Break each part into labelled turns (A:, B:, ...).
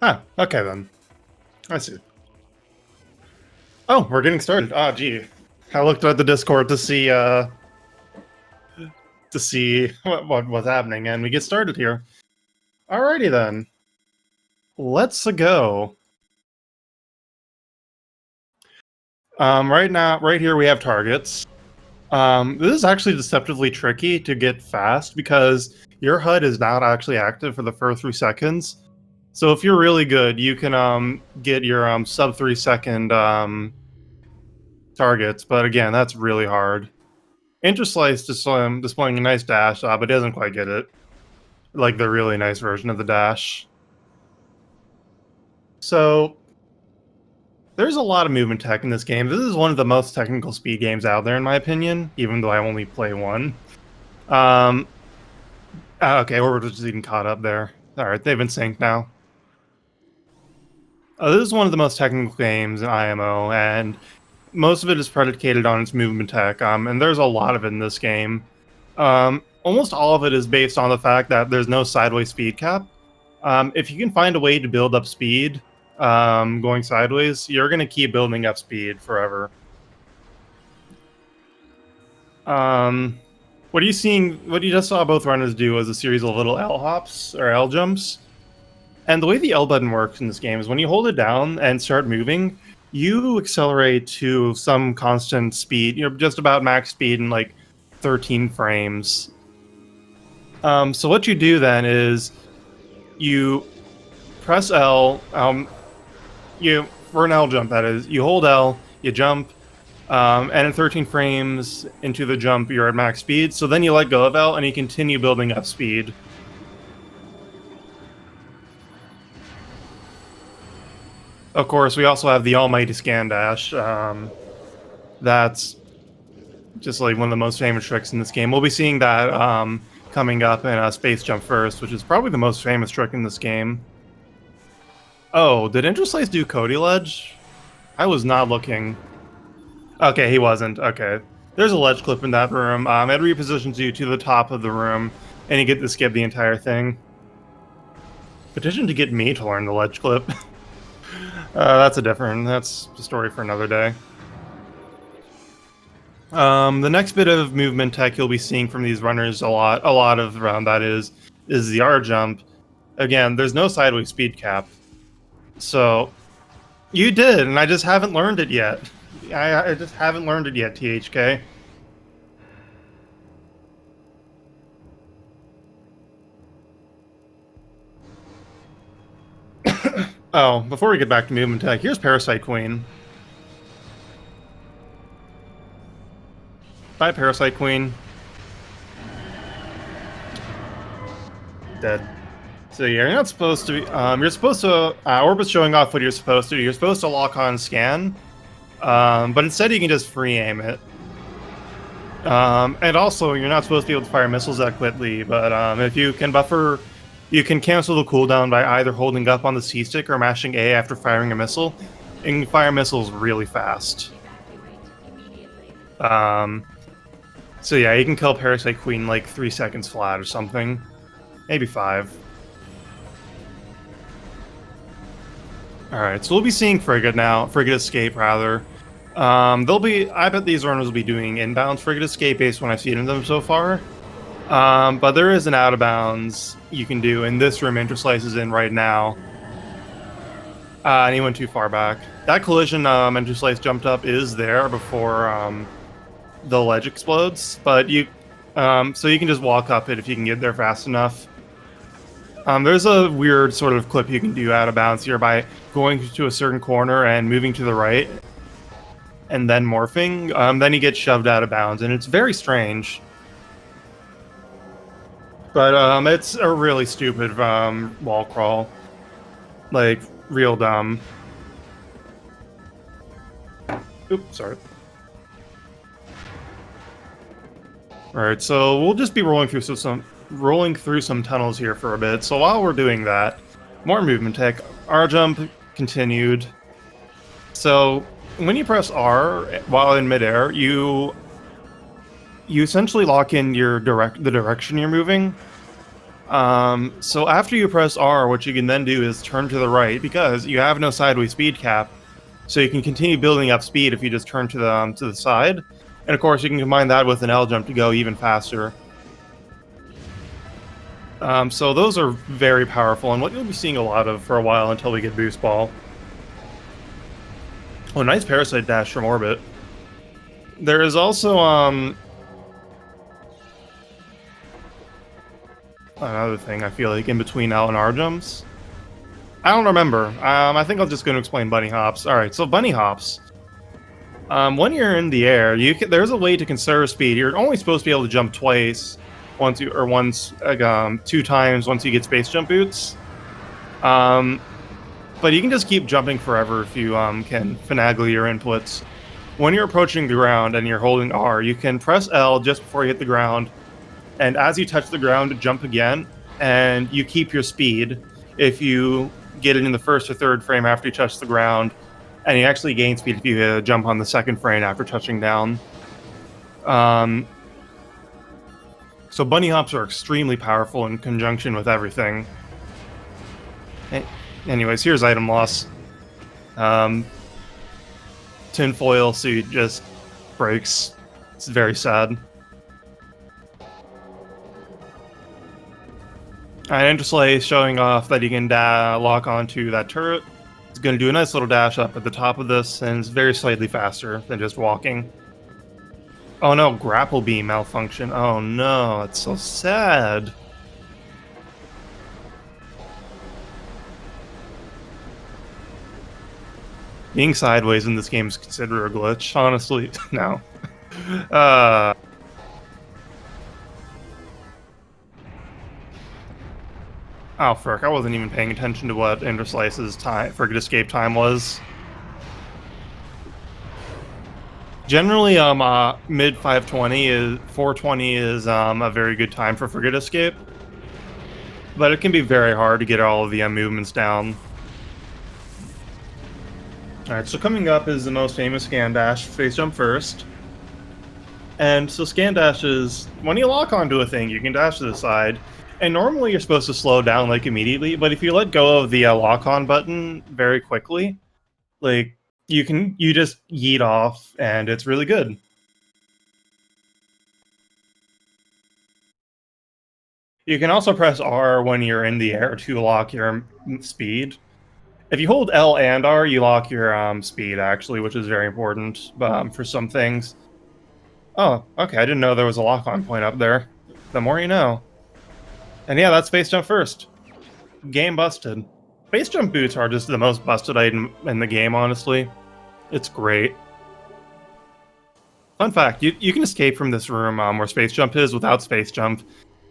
A: Ah, okay then. I see. Oh, we're getting started. Ah, gee. I looked at the Discord to see what was happening, and we get started here. Alrighty then. Let's go. Right here we have targets. This is actually deceptively tricky to get fast because your HUD is not actually active for the first 3 seconds. So if you're really good, you can get your sub 3 second targets, but again, that's really hard. Interslice displaying a nice dash, but it doesn't quite get it. Like the really nice version of the dash. So there's a lot of movement tech in this game. This is one of the most technical speed games out there, in my opinion, even though I only play one. Okay, we're just even caught up there. Alright, they've been synced now. This is one of the most technical games in IMO, and most of it is predicated on its movement tech, and there's a lot of it in this game. Almost all of it is based on the fact that there's no sideways speed cap. If you can find a way to build up speed going sideways, you're going to keep building up speed forever. What you just saw both runners do was a series of little L hops, or L jumps. And the way the L button works in this game is when you hold it down and start moving, you accelerate to some constant speed. You're just about max speed in like 13 frames. So what you do then is you press L, for an L jump that is, you hold L, you jump, and in 13 frames into the jump, you're at max speed. So then you let go of L and you continue building up speed. Of course, we also have the almighty scan dash. That's just like one of the most famous tricks in this game. We'll be seeing that coming up in Space Jump First, which is probably the most famous trick in this game. Oh, did Interslice do Cody Ledge? I was not looking. Okay, he wasn't. Okay. There's a ledge clip in that room. It repositions you to the top of the room, and you get to skip the entire thing. Petition to get me to learn the ledge clip. That's a story for another day. The next bit of movement tech you'll be seeing from these runners a lot of around that is the R jump. Again, there's no sideways speed cap. So, you did, and I just haven't learned it yet. I just haven't learned it yet, THK. Oh, before we get back to movement tech, here's Parasite Queen. Bye, Parasite Queen. Dead. So yeah, you're not supposed to be, you're supposed to, OrbiT's showing off what you're supposed to do. You're supposed to lock on scan, but instead you can just free aim it. And also, you're not supposed to be able to fire missiles that quickly, but if you can buffer, you can cancel the cooldown by either holding up on the C stick or mashing A after firing a missile, and you can fire missiles really fast. So yeah, you can kill Parasite Queen like 3 seconds flat or something. Maybe 5. Alright, so we'll be seeing Frigate now. Frigate Escape, rather. I bet these runners will be doing inbounds Frigate Escape based on what I've seen in them so far. But there is an out of bounds you can do in this room Interslice is in right now. And he went too far back. That collision Interslice jumped up is there before the ledge explodes, but so you can just walk up it if you can get there fast enough. There's a weird sort of clip you can do out of bounds here by going to a certain corner and moving to the right, and then morphing. Then you get shoved out of bounds, and it's very strange. But it's a really stupid wall crawl. Like, real dumb. Oops, sorry. Alright, so we'll just be rolling through some tunnels here for a bit. So while we're doing that, more movement tech. R jump continued. So when you press R while in midair, you essentially lock in the direction you're moving. So after you press R, what you can then do is turn to the right because you have no sideways speed cap. So you can continue building up speed if you just turn to the side. And of course, you can combine that with an L jump to go even faster. So those are very powerful, and what you'll be seeing a lot of for a while until we get Boost Ball. Oh, nice Parasite Dash from OrbiT. There is also, another thing I feel like in between L and R jumps. I don't remember. I think I'm just going to explain bunny hops. Alright, so bunny hops. When you're in the air, there's a way to conserve speed. You're only supposed to be able to jump twice. Two times once you get space jump boots. But you can just keep jumping forever if you can finagle your inputs. When you're approaching the ground and you're holding R, you can press L just before you hit the ground, and as you touch the ground, jump again, and you keep your speed if you get it in the first or third frame after you touch the ground, and you actually gain speed if you jump on the second frame after touching down. So bunny hops are extremely powerful in conjunction with everything. Anyways, here's item loss. Tinfoil suit just breaks. It's very sad. And Interslice showing off that you can lock onto that turret. It's going to do a nice little dash up at the top of this, and it's very slightly faster than just walking. Oh no, grapple beam malfunction. Oh no, it's so sad. Being sideways in this game is considered a glitch, honestly. No. Oh, frick, I wasn't even paying attention to what Interslice's Frigate Escape time was. Generally, mid 420 is a very good time for Frigate Escape. But it can be very hard to get all of the movements down. Alright, so coming up is the most famous scan dash, face jump first. And so scan dash is, when you lock onto a thing, you can dash to the side. And normally you're supposed to slow down like immediately, but if you let go of the lock on button very quickly, like you just yeet off and it's really good. You can also press R when you're in the air to lock your speed. If you hold L and R, you lock your speed, actually, which is very important for some things. Oh, okay, I didn't know there was a lock-on point up there. The more you know. And yeah, that's Space Jump first. Game busted. Space Jump boots are just the most busted item in the game, honestly. It's great. Fun fact, you can escape from this room where Space Jump is without Space Jump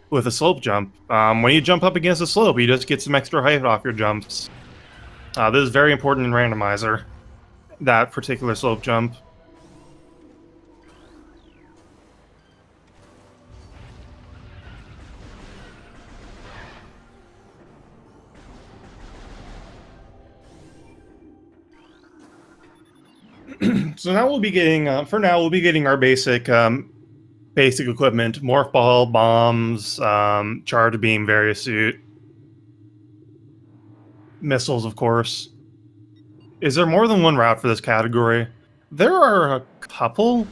A: with a slope jump. When you jump up against a slope, you just get some extra height off your jumps. This is very important in Randomizer, that particular slope jump. So now we'll be getting, for now, we'll be getting our basic equipment: morph ball, bombs, charge beam, variosuit, missiles, of course. Is there more than one route for this category? There are a couple.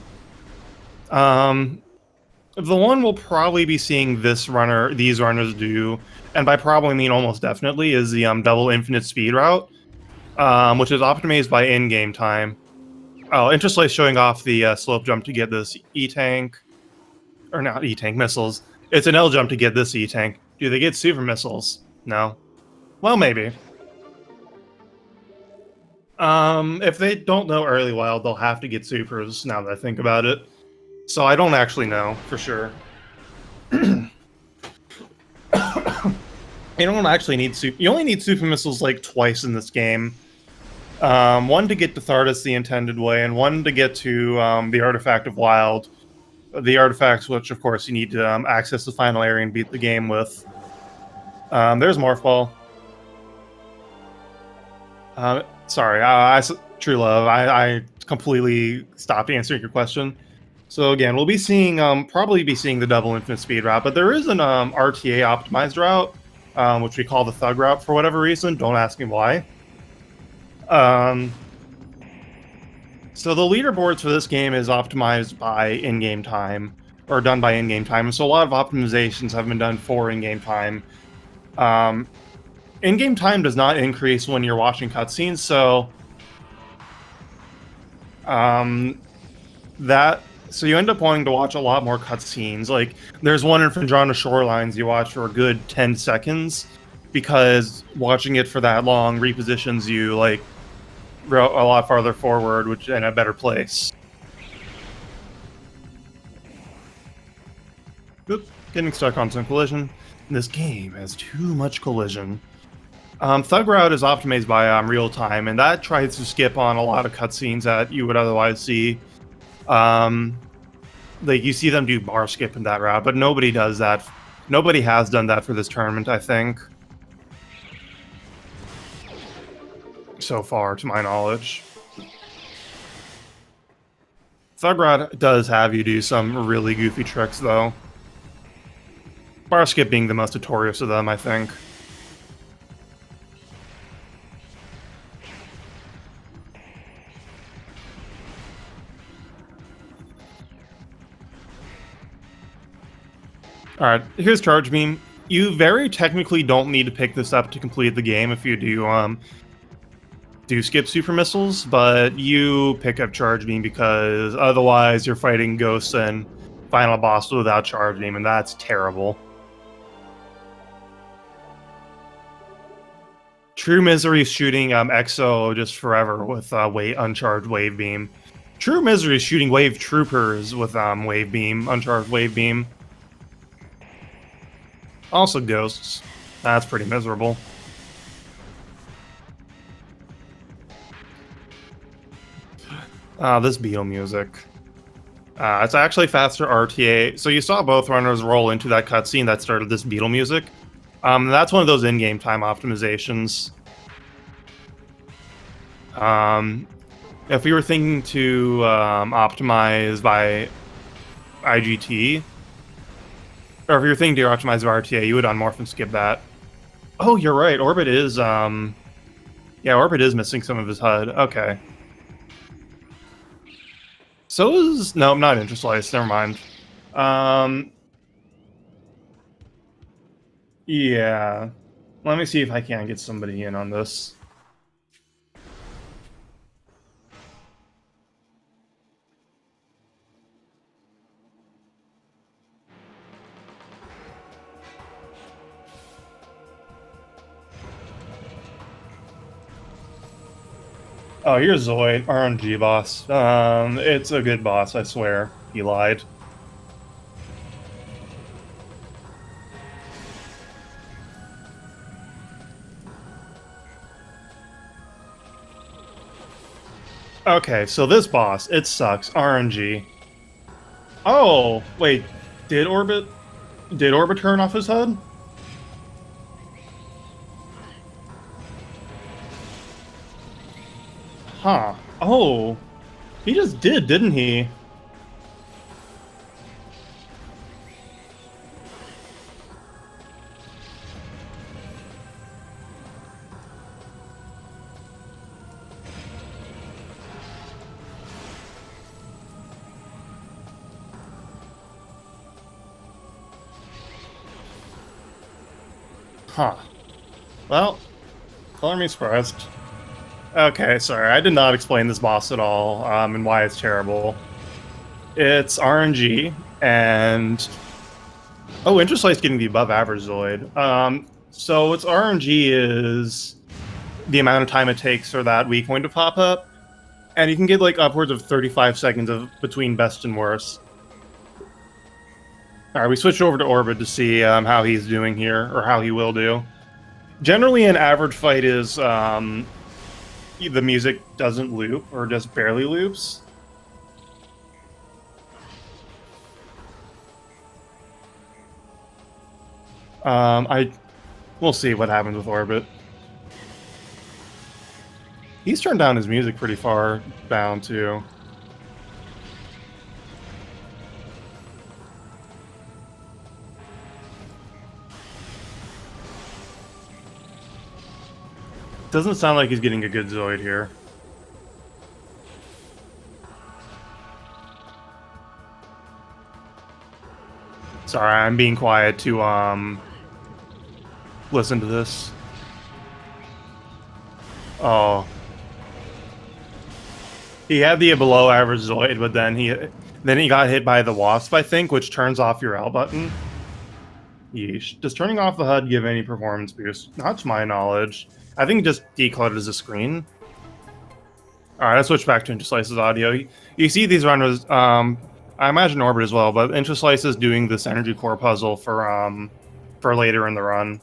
A: The one we'll probably be seeing these runners do, and by probably I mean almost definitely, is the double infinite speed route, which is optimized by in-game time. Oh, Interslice showing off the slope jump to get this E-tank. Or not E-tank, missiles. It's an L jump to get this E-tank. Do they get super missiles? No. Well, maybe. If they don't know Early Wild, they'll have to get supers, now that I think about it. So I don't actually know, for sure. You don't actually need super... You only need super missiles, like, twice in this game. One to get to Thardus the intended way, and one to get to the Artifact of Wild. The artifacts, which of course you need to access the final area and beat the game with. There's Morph Ball. Sorry, True Love, I completely stopped answering your question. So again, we'll be seeing probably be seeing the double infinite speed route, but there is an RTA optimized route, which we call the thug route for whatever reason. Don't ask me why. So the leaderboards for this game is optimized by in-game time, or done by in-game time. So a lot of optimizations have been done for in-game time. In-game time does not increase when you're watching cutscenes, so so you end up wanting to watch a lot more cutscenes. Like, there's one in Finjana Shorelines you watch for a good 10 seconds, because watching it for that long repositions you, like, a lot farther forward, which in a better place. Oop, getting stuck on some collision. This game has too much collision. Thug Route is optimized by real time, and that tries to skip on a lot of cutscenes that you would otherwise see. Like, you see them do bar skip in that route, but nobody does that. Nobody has done that for this tournament, I think. So far, to my knowledge. Thug Route does have you do some really goofy tricks, though. Bar skip being the most notorious of them, I think. Alright, here's Charge Beam. You very technically don't need to pick this up to complete the game if you do skip Super Missiles, but you pick up Charge Beam because otherwise you're fighting Ghosts and Final Boss without Charge Beam, and that's terrible. True Misery is shooting EXO just forever with uncharged Wave Beam. True Misery is shooting Wave Troopers with Wave Beam, uncharged Wave Beam. Also Ghosts. That's pretty miserable. This Beetle music. It's actually faster RTA. So you saw both runners roll into that cutscene that started this Beetle music. That's one of those in-game time optimizations. If we were thinking to optimize by IGT, or if you were thinking to optimize by RTA, you would unmorph and skip that. Oh, you're right. OrbiT is, yeah, OrbiT is missing some of his HUD. Okay. So is... No, not Interslice. Never mind. Yeah. Let me see if I can get somebody in on this. Oh, here's Zoid, RNG boss. It's a good boss, I swear. He lied. Okay, so this boss, it sucks. RNG. Oh, wait. Did OrbiT turn off his HUD? Huh. Oh. He just did, didn't he? Huh. Well, color me surprised. Okay, sorry, I did not explain this boss at all, and why it's terrible. It's RNG, and... Oh, Interslice getting the above average Zoid. So its RNG is the amount of time it takes for that weak point to pop up, and you can get like upwards of 35 seconds of between best and worst. Alright, we switched over to OrbiT to see how he's doing here, or how he will do. Generally, an average fight is... the music doesn't loop, or just barely loops. We'll see what happens with OrbiT. He's turned down his music pretty far down, too. Doesn't sound like he's getting a good Zoid here. Sorry, I'm being quiet to listen to this. Oh. He had the below average Zoid, but then he got hit by the Wasp, I think, which turns off your L button. Yeesh. Does turning off the HUD give any performance boost? Not to my knowledge. I think it just declutters the screen. Alright, let's switch back to Interslice's audio. You see these runners, I imagine OrbiT as well, but Interslice is doing this energy core puzzle for later in the run.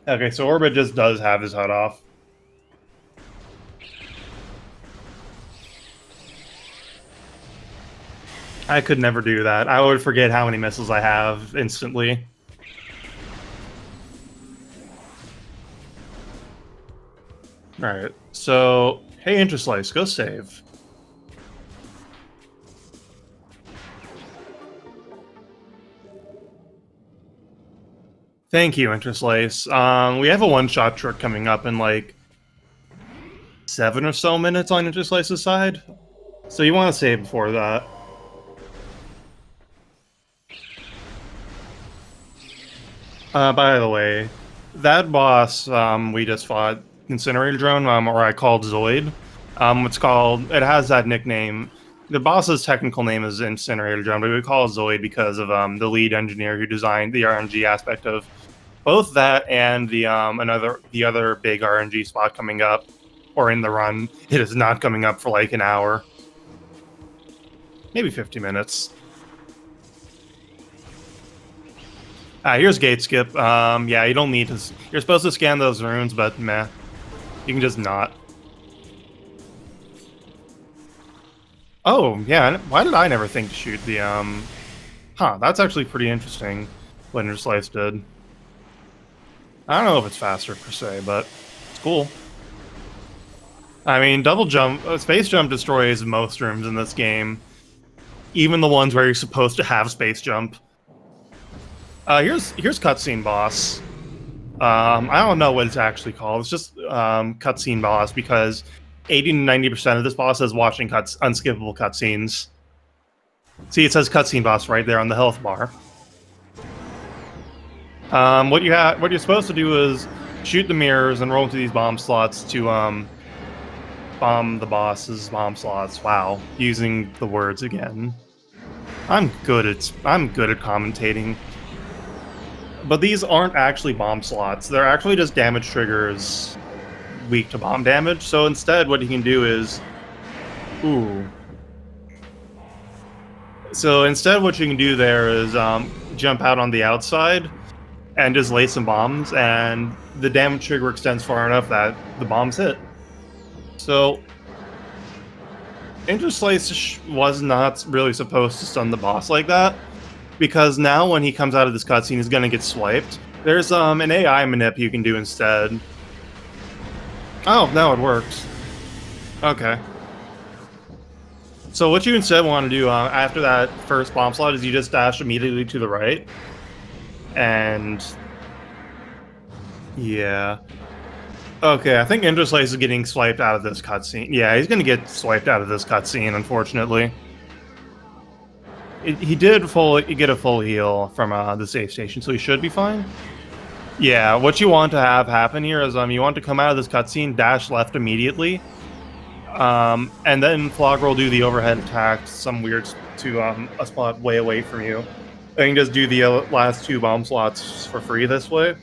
A: Okay, so OrbiT just does have his HUD off. I could never do that. I would forget how many missiles I have instantly. Alright, so, hey Interslice, go save. Thank you, Interslice. We have a one-shot trick coming up in like 7 or so minutes on Interslice's side. So you want to save before that. By the way, that boss we just fought, Incinerator Drone, or I called Zoid. It has that nickname. The boss's technical name is Incinerator Drone, but we call it Zoid because of the lead engineer who designed the RNG aspect of both that and the other big RNG spot coming up, or in the run. It is not coming up for like an hour, maybe 50 minutes. Here's gate skip. Yeah, you don't need to. You're supposed to scan those runes, but meh, you can just not. Oh yeah, why did I never think to shoot the Huh, that's actually pretty interesting. What Interslice did. I don't know if it's faster per se, but it's cool. I mean, double jump, space jump destroys most rooms in this game, even the ones where you're supposed to have space jump. Here's cutscene boss. I don't know what it's actually called. It's just cutscene boss because 80 to 90% of this boss is watching unskippable cutscenes. See, it says cutscene boss right there on the health bar. What you're supposed to do is shoot the mirrors and roll into these bomb slots to bomb the boss's bomb slots. Wow, using the words again. I'm good at commentating. But these aren't actually bomb slots. They're actually just damage triggers weak to bomb damage. So instead, what you can do is... Ooh. So instead, what you can do there is jump out on the outside and just lay some bombs, and the damage trigger extends far enough that the bombs hit. So... Interslice was not really supposed to stun the boss like that, because now when he comes out of this cutscene, he's gonna get swiped. There's an AI manip you can do instead. Oh, now it works. Okay. So what you instead want to do after that first bomb slot is you just dash immediately to the right. And... yeah. Okay, I think Interslice is getting swiped out of this cutscene. Yeah, he's gonna get swiped out of this cutscene, unfortunately. He did get a full heal from the save station, so he should be fine. Yeah, what you want to have happen here is you want to come out of this cutscene, dash left immediately, and then Flogger will do the overhead attack to a spot way away from you. And you can just do the last 2 bomb slots for free this way.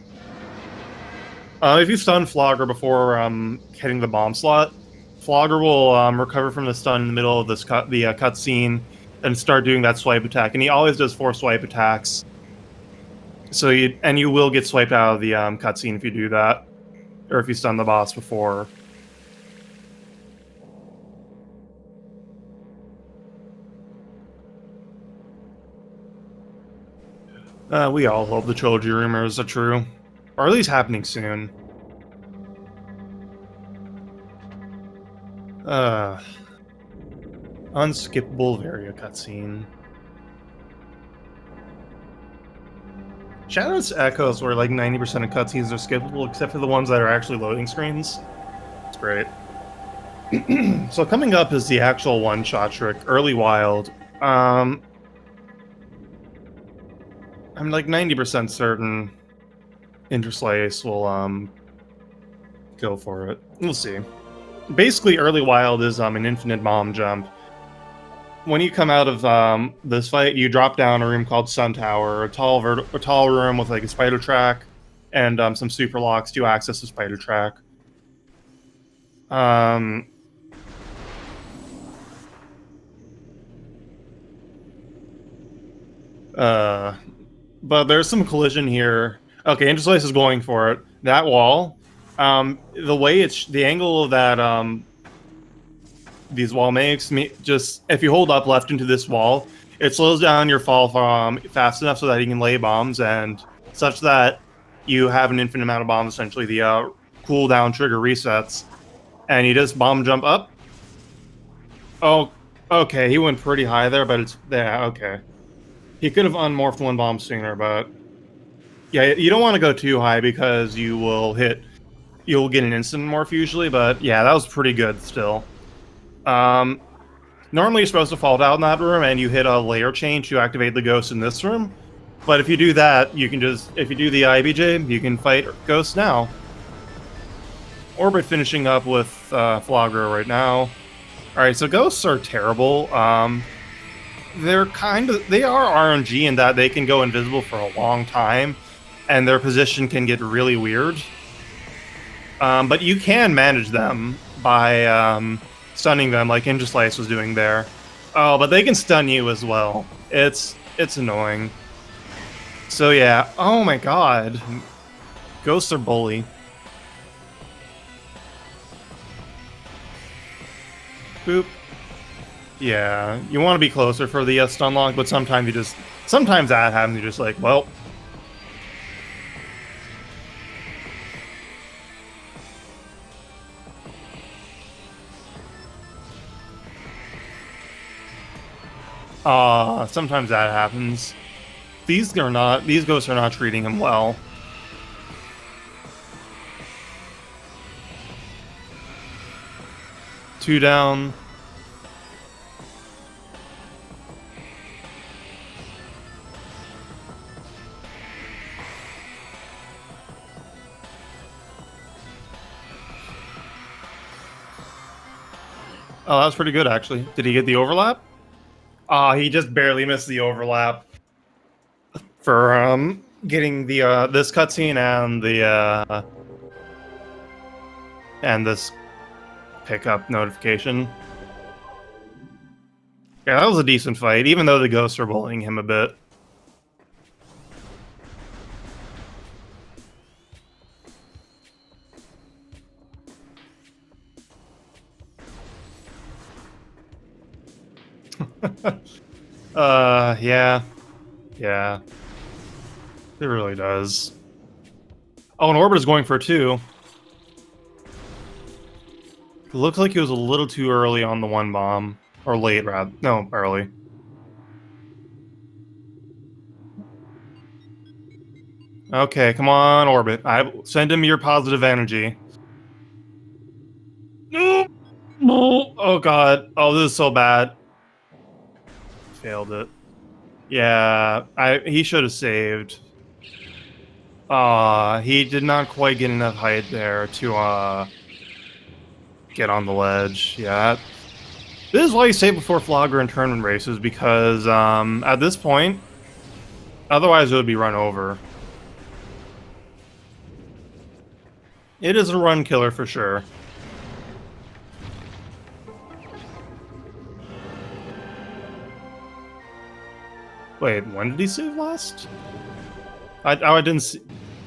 A: If you stun Flogger before hitting the bomb slot, Flogger will recover from the stun in the middle of the cutscene and start doing that swipe attack. And he always does 4 swipe attacks. So you will get swiped out of the cutscene if you do that, or if you stun the boss before. We all hope the trilogy rumors are true, or at least happening soon. Unskippable Varia cutscene. Shadow's echoes where like 90% of cutscenes are skippable, except for the ones that are actually loading screens. It's great. So coming up is the actual one-shot trick, Early Wild. I'm like 90% certain Interslice will go for it. We'll see. Basically, Early Wild is an infinite bomb jump. When you come out of this fight, you drop down a room called Sun Tower, a tall room with like a spider track and some super locks to access the spider track. But there's some collision here. Okay, Interslice is going for it. That wall, the way the angle of that these wall makes me just, if you hold up left into this wall, it slows down your fall from fast enough so that you can lay bombs and such that you have an infinite amount of bombs. Essentially, the cooldown trigger resets, and you just bomb jump up. Oh, okay, he went pretty high there, but it's there. Okay, he could have unmorphed one bomb sooner, but yeah, you don't want to go too high because you'll get an instant morph usually. But yeah, that was pretty good still. Normally you're supposed to fall down in that room and you hit a layer chain to activate the ghost in this room. But if you do that, you can if you do the IBJ, you can fight ghosts now. OrbiT finishing up with Flagra right now. Alright, so ghosts are terrible. They are RNG in that they can go invisible for a long time, and their position can get really weird. But you can manage them by stunning them like Interslice was doing there. Oh, but they can stun you as well. It's annoying. So yeah, oh my god. Ghosts are bully. Boop. Yeah, you want to be closer for the stun lock, but sometimes that happens, you're just like, well. Sometimes that happens. These ghosts are not treating him well. Two down. Oh, that was pretty good, actually. Did he get the overlap? He just barely missed the overlap for getting the this cutscene and this pickup notification. Yeah, that was a decent fight, even though the ghosts are bullying him a bit. Yeah. Yeah. It really does. Oh, and OrbiT is going for 2. It looks like he was a little too early on the one bomb. Or late, rather. No, early. Okay, come on, OrbiT. Send him your positive energy. Oh god. Oh, this is so bad. Failed it. Yeah, he should have saved. He did not quite get enough height there to get on the ledge. Yeah. This is why you save before Flogger and tournament races, because at this point, otherwise it would be run over. It is a run killer for sure. Wait, when did he save last? I didn't see.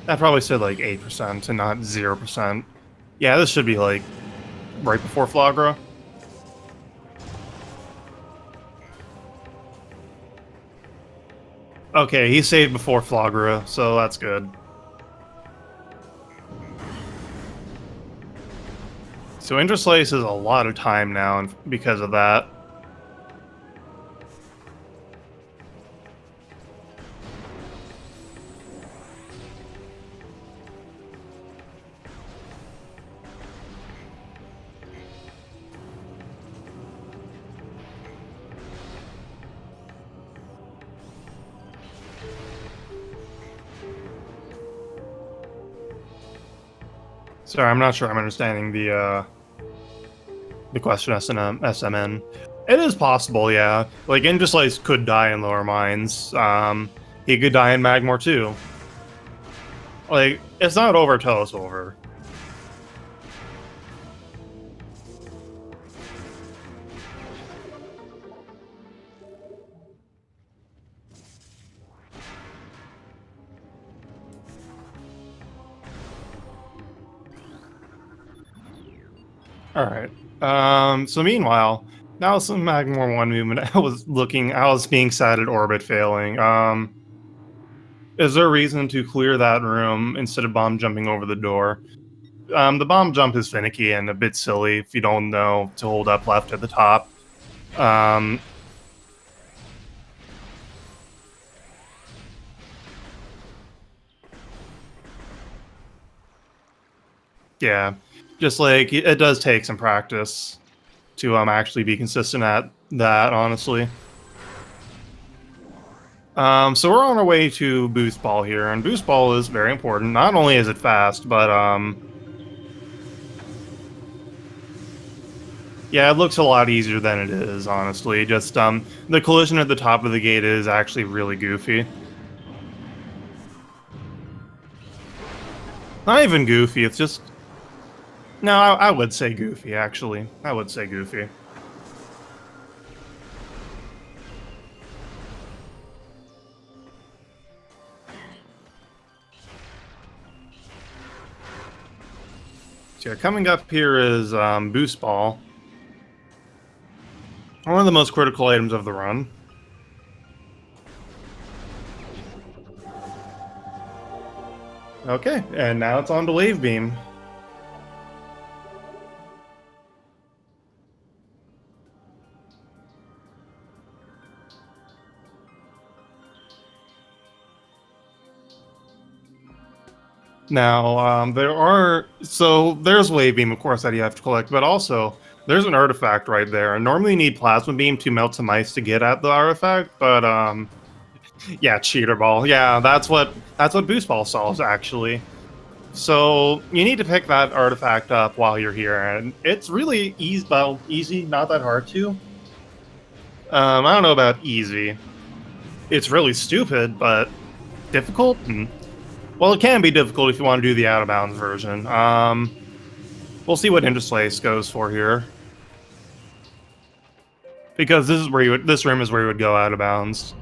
A: I probably said like 8% and not 0%. Yeah, this should be like right before Flagra. Okay, he saved before Flagra, so that's good. So Interslice is a lot of time now because of that. Sorry, I'm not sure I'm understanding the question SMN. It is possible, yeah. Like, Interslice could die in lower mines. He could die in Magmore too. Like, it's not over till it's over. Alright. So meanwhile, now some Magmore 1 movement. I was being sad at OrbiT failing. Is there a reason to clear that room instead of bomb jumping over the door? The bomb jump is finicky and a bit silly if you don't know to hold up left at the top. Yeah, just like it does take some practice to actually be consistent at that, honestly. So we're on our way to Boost Ball here, and Boost Ball is very important. Not only is it fast, but yeah, it looks a lot easier than it is, honestly. Just the collision at the top of the gate is actually really goofy. Not even goofy, it's just... No, I would say goofy, actually. I would say goofy. So yeah, coming up here is Boost Ball. One of the most critical items of the run. Okay, and now it's on to Wave Beam. Now, there's Wave Beam, of course, that you have to collect, but also, there's an artifact right there. And normally you need Plasma Beam to melt some ice to get at the artifact, but, yeah, Cheater Ball. Yeah, that's what Boost Ball solves, actually. So, you need to pick that artifact up while you're here, and it's really easy, not that hard to. I don't know about easy. It's really stupid, but difficult? Well, it can be difficult if you want to do the out-of-bounds version. We'll see what Interslice goes for here. Because this room is where you would go out of bounds.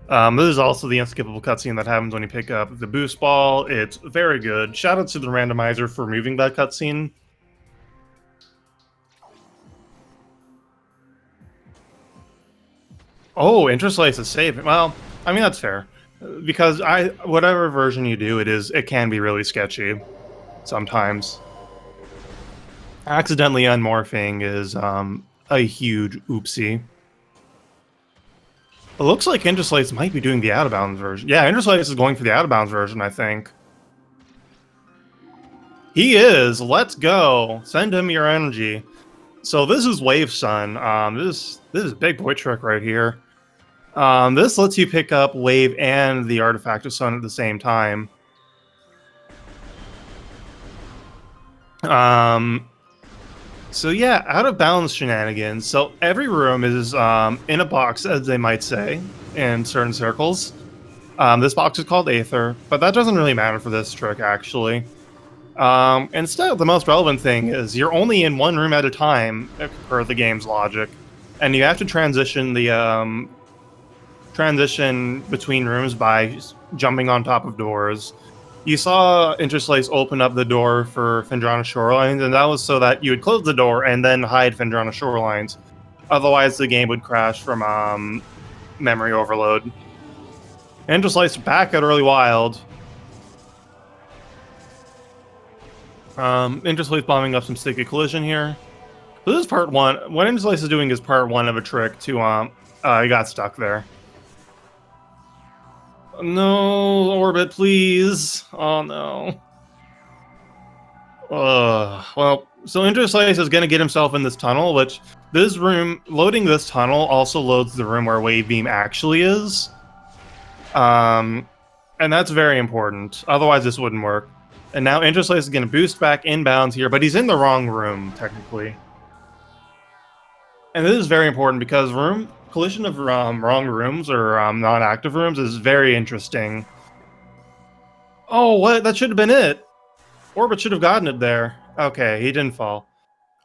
A: This is also the unskippable cutscene that happens when you pick up the Boost Ball. It's very good. Shout out to the randomizer for removing that cutscene. Oh, Interslice is saving. Well, I mean, that's fair. Because whatever version you do, it can be really sketchy sometimes. Accidentally unmorphing is a huge oopsie. It looks like Interslice might be doing the out-of-bounds version. Yeah, Interslice is going for the out-of-bounds version, I think. He is! Let's go! Send him your energy. So this is Wave Sun. This is big boy trick right here. This lets you pick up Wave and the Artifact of Sun at the same time. So yeah, out-of-bounds shenanigans. So every room is in a box, as they might say, in certain circles. This box is called Aether, but that doesn't really matter for this trick, actually. Instead, the most relevant thing is you're only in one room at a time, per the game's logic, and you have to transition the transition between rooms by jumping on top of doors. You saw Interslice open up the door for Phendrana Shorelines, and that was so that you would close the door and then hide Phendrana Shorelines. Otherwise, the game would crash from memory overload. Interslice back at Early Wild. Interslice bombing up some sticky collision here. This is part one. What Interslice is doing is part one of a trick to he got stuck there. No, OrbiT, please. Oh, no. Well, so Interslice is going to get himself in this tunnel, which this room, loading this tunnel also loads the room where Wave Beam actually is. And that's very important. Otherwise, this wouldn't work. And now Interslice is going to boost back inbounds here, but he's in the wrong room, technically. And this is very important because collision of wrong rooms or non-active rooms is very interesting. Oh, what? That should have been it. OrbiT should have gotten it there. Okay, he didn't fall.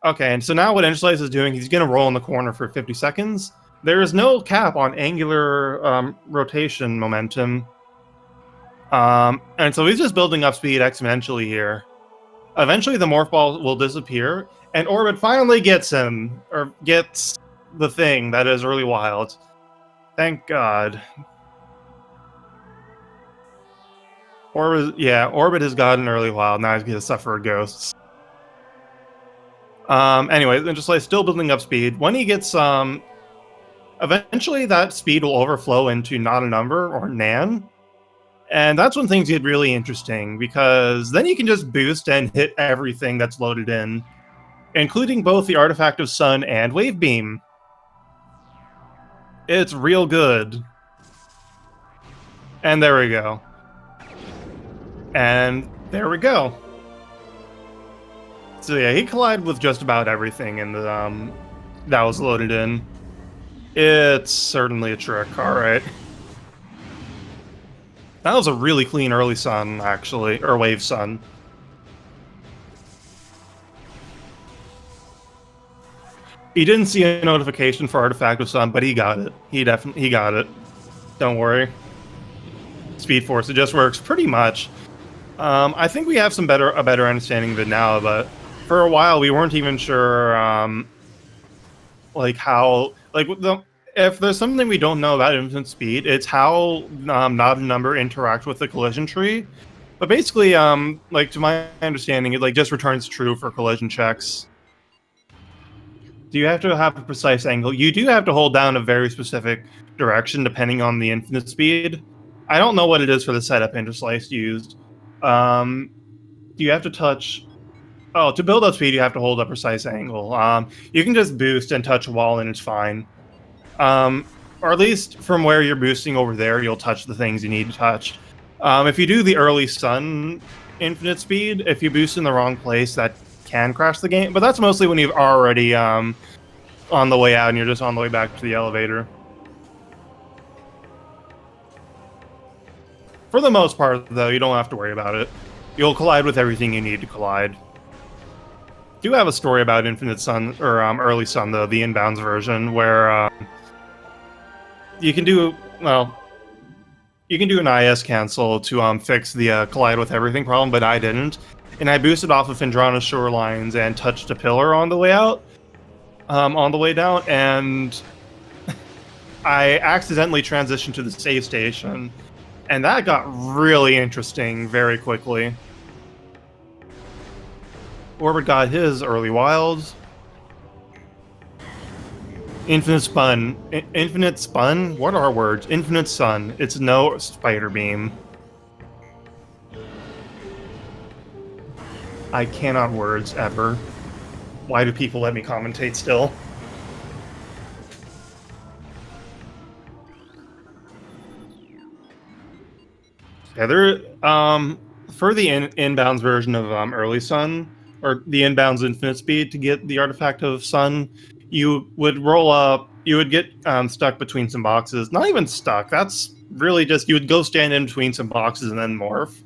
A: Okay, and so now what Interslice is doing, he's going to roll in the corner for 50 seconds. There is no cap on angular rotation momentum. And so he's just building up speed exponentially here. Eventually, the morph ball will disappear, and OrbiT finally gets him, or gets the thing that is really wild. Thank God. OrbiT has gotten early wild. Now he's going to suffer ghosts. Anyway, Interslice still building up speed. When he gets eventually that speed will overflow into not a number or nan. And that's when things get really interesting, because then you can just boost and hit everything that's loaded in, including both the Artifact of Sun and Wave Beam. It's real good. And there we go. And there we go. So yeah, he collided with just about everything in the that was loaded in. It's certainly a trick, alright. That was a really clean early sun, actually, or wave sun. He didn't see a notification for Artifact of Sun, but he got it. He got it. Don't worry. Speed Force, it just works pretty much. I think we have a better understanding of it now, but for a while we weren't even sure, if there's something we don't know about infinite speed, it's how not a number interact with the collision tree. But basically, to my understanding, it just returns true for collision checks. Do you have to have a precise angle? You do have to hold down a very specific direction depending on the infinite speed. I don't know what it is for the setup Interslice used. Do you have to touch... Oh, to build up speed, you have to hold a precise angle. You can just boost and touch a wall and it's fine. Or at least from where you're boosting over there, you'll touch the things you need to touch. If you do the early sun infinite speed, if you boost in the wrong place, that can crash the game. But that's mostly when you've already on the way out and you're just on the way back to the elevator. For the most part, though, you don't have to worry about it. You'll collide with everything you need to collide. Do have a story about Infinite Sun, or Early Sun, though, the inbounds version, where you can do, you can do an IS cancel to fix the collide with everything problem, but I didn't. And I boosted off of Findrana's shorelines and touched a pillar on the way out, on the way down, and I accidentally transitioned to the save station, and that got really interesting very quickly. OrbiT got his early wilds. Infinite Spun. Infinite Spun? What are words? Infinite Sun. It's no Spider Beam. I cannot words, ever. Why do people let me commentate still? Yeah, for the inbounds version of Early Sun, or the inbounds infinite speed to get the Artifact of Sun, you would roll up, you would get stuck between some boxes. Not even stuck, that's really just, you would go stand in between some boxes and then morph.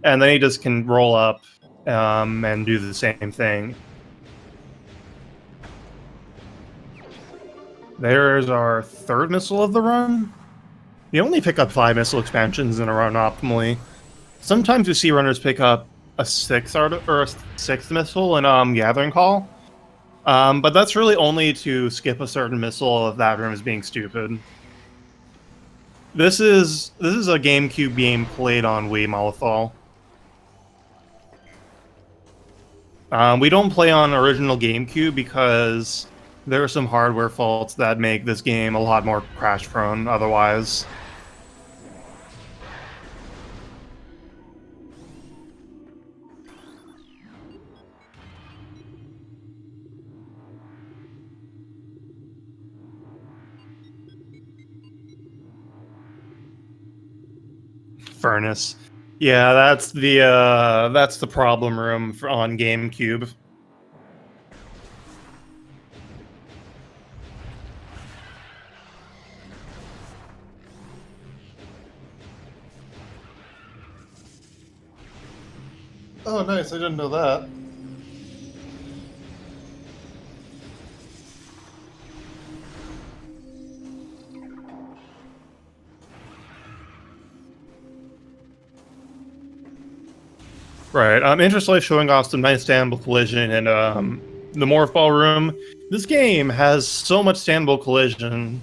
A: And then you just can roll up and do the same thing. There's our third missile of the run. You only pick up 5 missile expansions in a run optimally. Sometimes you see runners pick up a 6th missile in Gathering Call, but that's really only to skip a certain missile if that room is being stupid. This is a GameCube game played on Wii, Malithal. We don't play on original GameCube because there are some hardware faults that make this game a lot more crash-prone otherwise. furnace. Yeah, that's the problem room on GameCube. Oh, nice! I didn't know that. Right. Interslice showing off some nice standable collision in the Morph Ball room. This game has so much standable collision.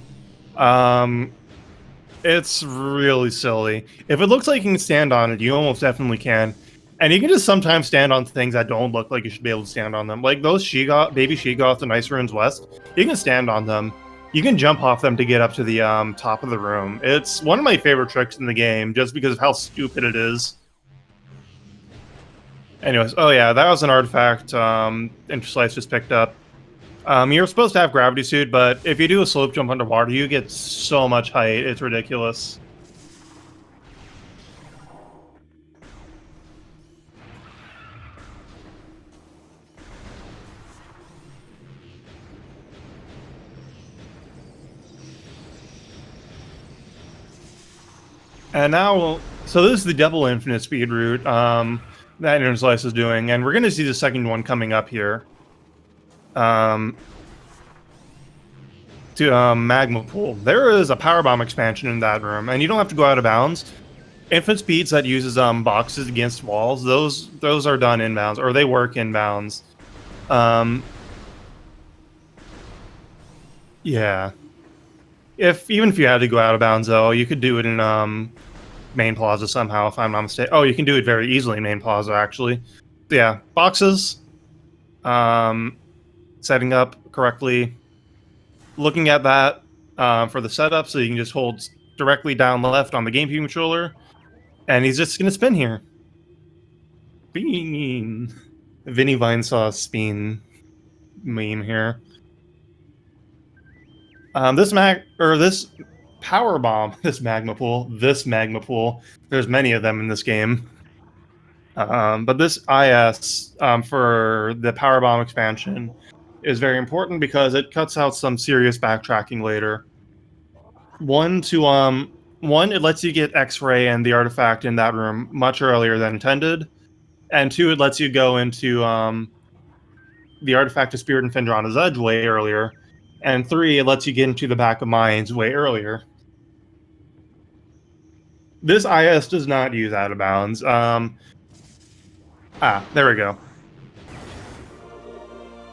A: It's really silly. If it looks like you can stand on it, you almost definitely can. And you can just sometimes stand on things that don't look like you should be able to stand on them. Like those baby Sheegoth and Ice Ruins West, you can stand on them. You can jump off them to get up to the top of the room. It's one of my favorite tricks in the game, just because of how stupid it is. Anyways, oh yeah, that was an artifact Interslice just picked up. You're supposed to have gravity suit, but if you do a slope jump underwater, you get so much height, it's ridiculous. And now, so this is the double infinite speed route that Interslice is doing, and we're going to see the second one coming up here. To Magma Pool. There is a power bomb expansion in that room, and you don't have to go out of bounds. Infinite speeds that uses boxes against walls, those are done inbounds, or they work inbounds. Yeah. Even if you had to go out of bounds, though, you could do it in Main Plaza somehow, if I'm not mistaken. Oh, you can do it very easily in Main Plaza, actually. Yeah, boxes. Setting up correctly. Looking at that for the setup, so you can just hold directly down left on the GameCube controller, and he's just going to spin here. Bean. Vinny Vinesauce spin meme here. This power bomb, this magma pool. There's many of them in this game. But this IS for the power bomb expansion is very important because it cuts out some serious backtracking later. One, it lets you get X-ray and the artifact in that room much earlier than intended, and two, it lets you go into the artifact of Spirit and Phendrana's Edge way earlier, and three, it lets you get into the back of mines way earlier. This IS does not use out of bounds. There we go.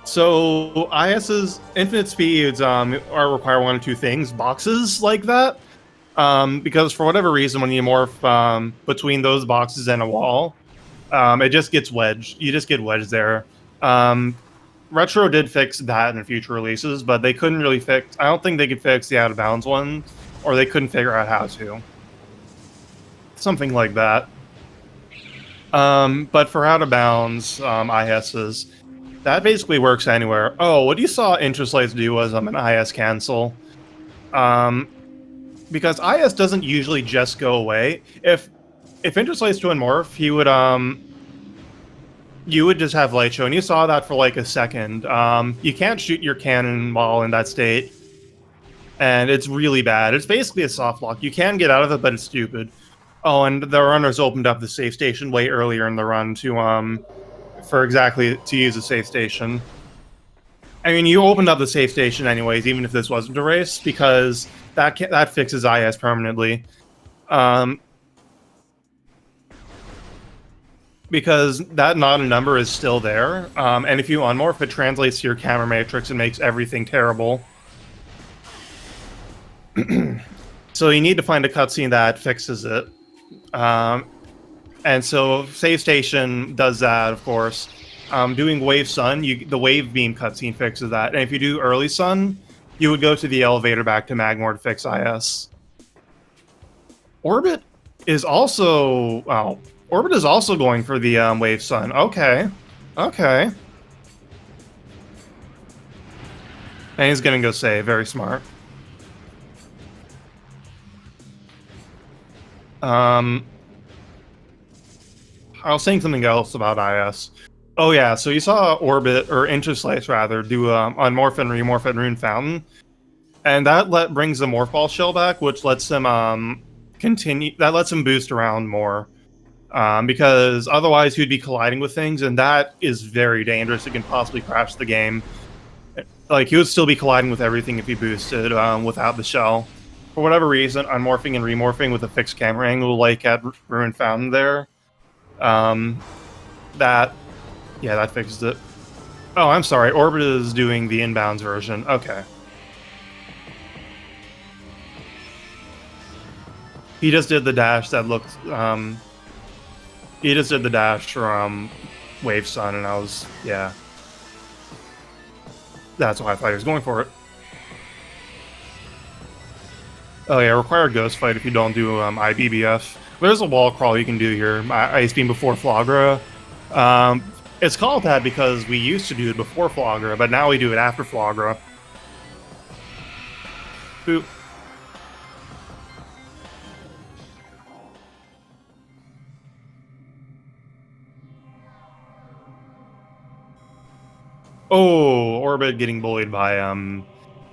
A: So IS's infinite speeds require one of two things: boxes like that, because for whatever reason, when you morph between those boxes and a wall, it just gets wedged. You just get wedged there. Retro did fix that in future releases, but they couldn't really fix. I don't think they could fix the out of bounds one, or they couldn't figure out how to. Something like that. But for out of bounds ISs, that basically works anywhere. Oh, what you saw Interslice do was an IS cancel. Because IS doesn't usually just go away. If Interslice doing morph, he would you would just have light show, and you saw that for like a second. You can't shoot your cannon while in that state, and it's really bad. It's basically a soft lock. You can get out of it, but it's stupid. Oh, and the runners opened up the safe station way earlier in the run to use a safe station. I mean, you opened up the safe station anyways, even if this wasn't a race, because that fixes IS permanently. Because that not a number is still there, and if you unmorph, it translates to your camera matrix and makes everything terrible. So you need to find a cutscene that fixes it. And so Save Station does that, of course. Doing Wave Sun, the Wave Beam cutscene fixes that. And if you do Early Sun, you would go to the elevator back to Magmore to fix IS. OrbiT is also... Well, OrbiT is also going for the Wave Sun. Okay. Okay. And he's gonna go save. Very smart. I was saying something else about IS. Oh yeah, so you saw OrbiT, or Interslice rather, do on Morph and Remorph at Rune Fountain, and that brings the Morph Ball shell back, which lets him continue. That lets him boost around more, because otherwise he'd be colliding with things, and that is very dangerous. It can possibly crash the game. Like, he would still be colliding with everything if he boosted without the shell. For whatever reason, unmorphing and remorphing with a fixed camera angle, like at Ruined Fountain there, that fixes it. Oh, I'm sorry. OrbiT is doing the inbounds version. Okay. He just did the dash that looked... he just did the dash from Wave Sun, and I was... Yeah. That's why I thought he was going for it. Oh yeah, required ghost fight if you don't do IBBF. There's a wall crawl you can do here. Ice Beam before Flagra. It's called that because we used to do it before Flagra, but now we do it after Flagra. Boop. Oh, OrbiT getting bullied by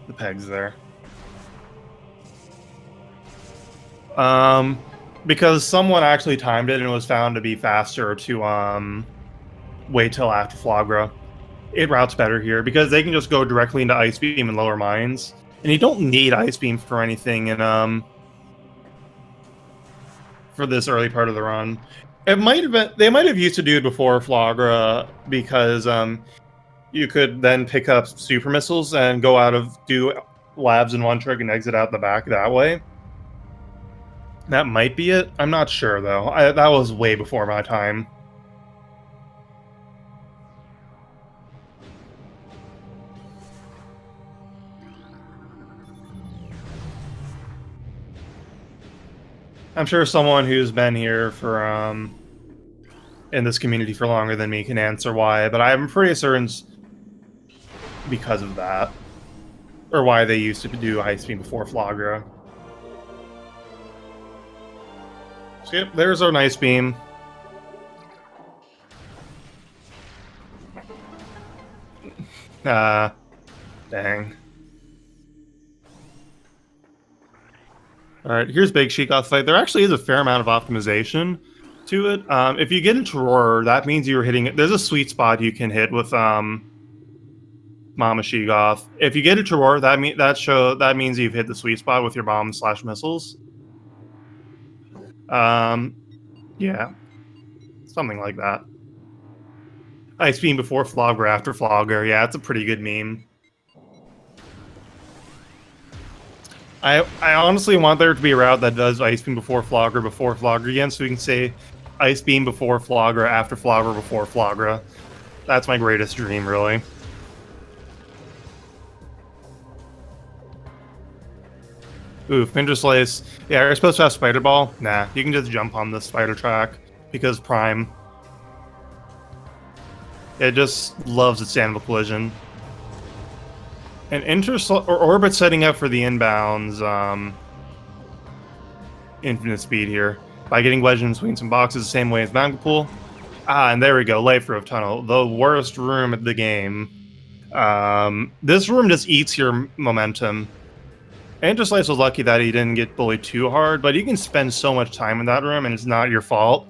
A: the pegs there. Because someone actually timed it and it was found to be faster to wait till after Flagra. It routes better here because they can just go directly into Ice Beam and lower mines, and you don't need Ice Beam for anything in for this early part of the run. It might have been they might have used to do it before Flagra because you could then pick up super missiles and go out of do labs in one trick and exit out the back that way. That might be it. I'm not sure though. That was way before my time. I'm sure someone who's been here for in this community for longer than me can answer why, but I'm pretty certain because of that, or why they used to do Ice Beam before Flagra. So, yep, there's our Ice Beam. Dang. Alright, here's Big Sheikoth fight. There actually is a fair amount of optimization to it. If you get into Roar, that means you're hitting it. There's a sweet spot you can hit with Mama Sheikoth. If you get into Roar, that means you've hit the sweet spot with your bombs/missiles. Yeah. Something like that. Ice Beam before Flagra, after Flagra. Yeah, it's a pretty good meme. I honestly want there to be a route that does Ice Beam before Flagra again, so we can say Ice Beam before Flagra, after Flagra, before Flagra. That's my greatest dream, really. Ooh, Interslice. Yeah, you're supposed to have Spider Ball? Nah, you can just jump on the spider track, because Prime. It just loves its animal collision. And OrbiT setting up for the inbounds infinite speed here by getting wedged in between some boxes the same way as Magnapool. And there we go, Life Grove Tunnel, the worst room at the game. This room just eats your momentum. Interslice was lucky that he didn't get bullied too hard, but you can spend so much time in that room and it's not your fault.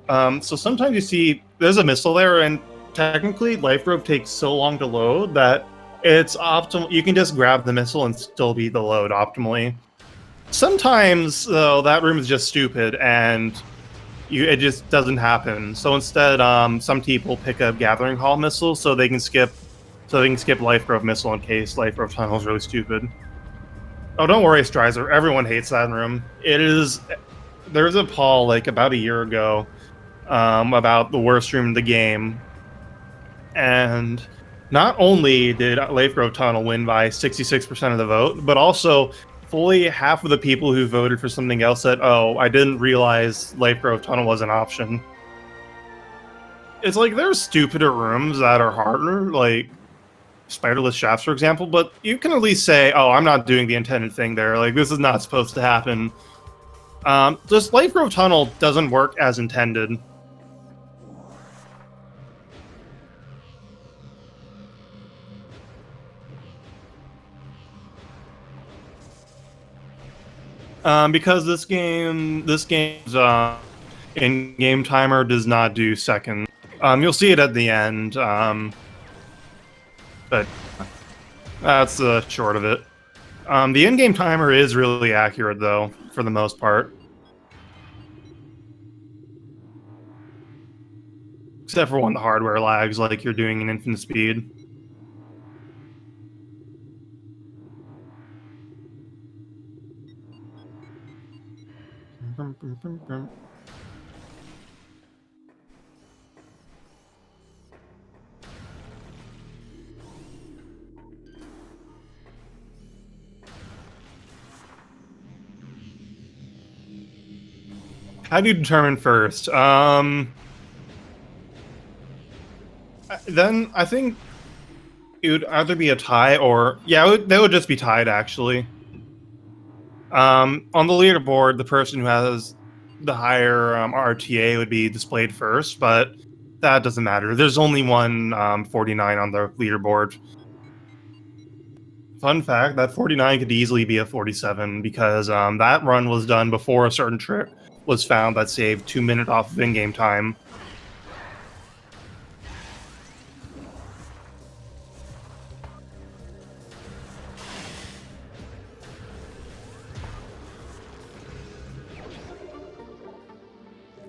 A: So sometimes you see there's a missile there, and technically Life Grove takes so long to load that it's optimal. You can just grab the missile and still beat the load optimally. Sometimes, though, that room is just stupid and it just doesn't happen. So instead, some people pick up Gathering Hall missiles so they can skip Life Grove missile in case Life Grove Tunnel is really stupid. Oh, don't worry, Strizer. Everyone hates that room. It is. There was a poll like about a year ago about the worst room in the game, and not only did Life Grove Tunnel win by 66% of the vote, but also fully half of the people who voted for something else said, "Oh, I didn't realize Life Grove Tunnel was an option." It's like there's stupider rooms that are harder, like Spiderless Shafts, for example, but you can at least say, "Oh, I'm not doing the intended thing there. Like, this is not supposed to happen." This Life Grove Tunnel doesn't work as intended. Because this game's in-game timer does not do seconds. You'll see it at the end, but that's the short of it. The in-game timer is really accurate, though, for the most part. Except for when the hardware lags, like you're doing an infinite speed. How do you determine first? Then I think it would either be a tie or they would just be tied actually. On the leaderboard, the person who has the higher RTA would be displayed first, but that doesn't matter. There's only one 49 on the leaderboard. Fun fact, that 49 could easily be a 47 because that run was done before a certain trick was found that saved 2 minutes off of in-game time.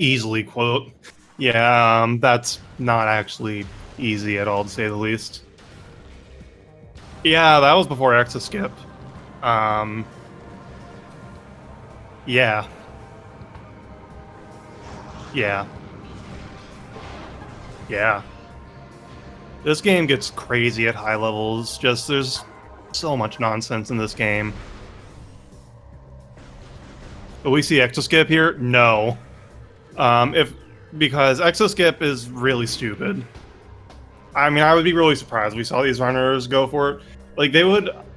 A: Easily, quote. Yeah, that's not actually easy at all, to say the least. Yeah, that was before Exoskip. Yeah. Yeah. Yeah. This game gets crazy at high levels. Just, there's so much nonsense in this game. But we see Exoskip here? No. Because Exoskip is really stupid. I mean, I would be really surprised if we saw these runners go for it. Like,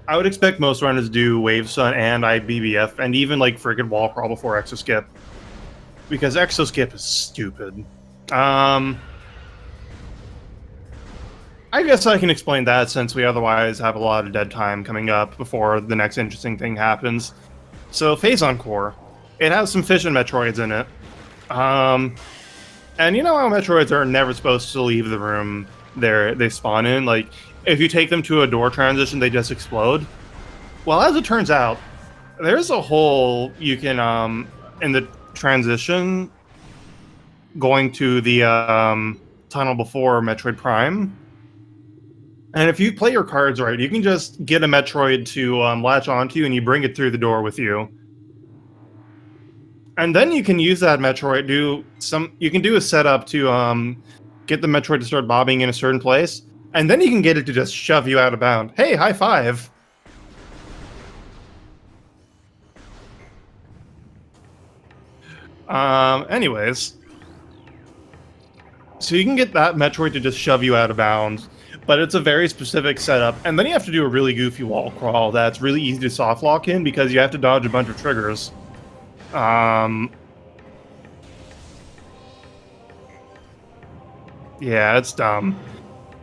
A: I would expect most runners to do Wave Sun and IBBF, and even, like, friggin' Wall Crawl before Exoskip. Because Exoskip is stupid. I guess I can explain that since we otherwise have a lot of dead time coming up before the next interesting thing happens. So, Phase Encore. It has some fission Metroids in it. And you know how Metroids are never supposed to leave the room they spawn in? Like, if you take them to a door transition, they just explode? Well, as it turns out, there's a hole you can, in the transition going to the, tunnel before Metroid Prime. And if you play your cards right, you can just get a Metroid to, latch onto, and you bring it through the door with you. And then you can use that Metroid, you can do a setup to get the Metroid to start bobbing in a certain place, and then you can get it to just shove you out of bounds. Hey, high five! Anyways. So you can get that Metroid to just shove you out of bounds, but it's a very specific setup, and then you have to do a really goofy wall crawl that's really easy to soft lock in because you have to dodge a bunch of triggers. Yeah, it's dumb.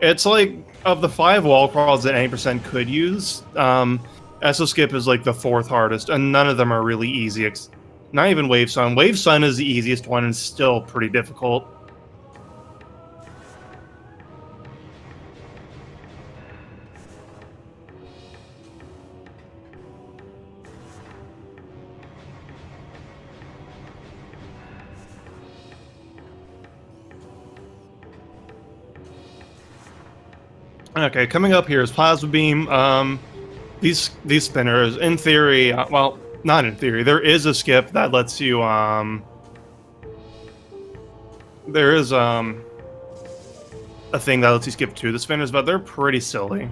A: It's like, of the 5 wall crawls that any percent could use, Exoskip is like the 4th hardest, and none of them are really easy. Not even Wave Sun. Wave Sun is the easiest one and still pretty difficult. Okay, coming up here is Plasma Beam. These spinners, in theory, well, not in theory, there is a skip that lets you, there is, a thing that lets you skip to the spinners, but they're pretty silly.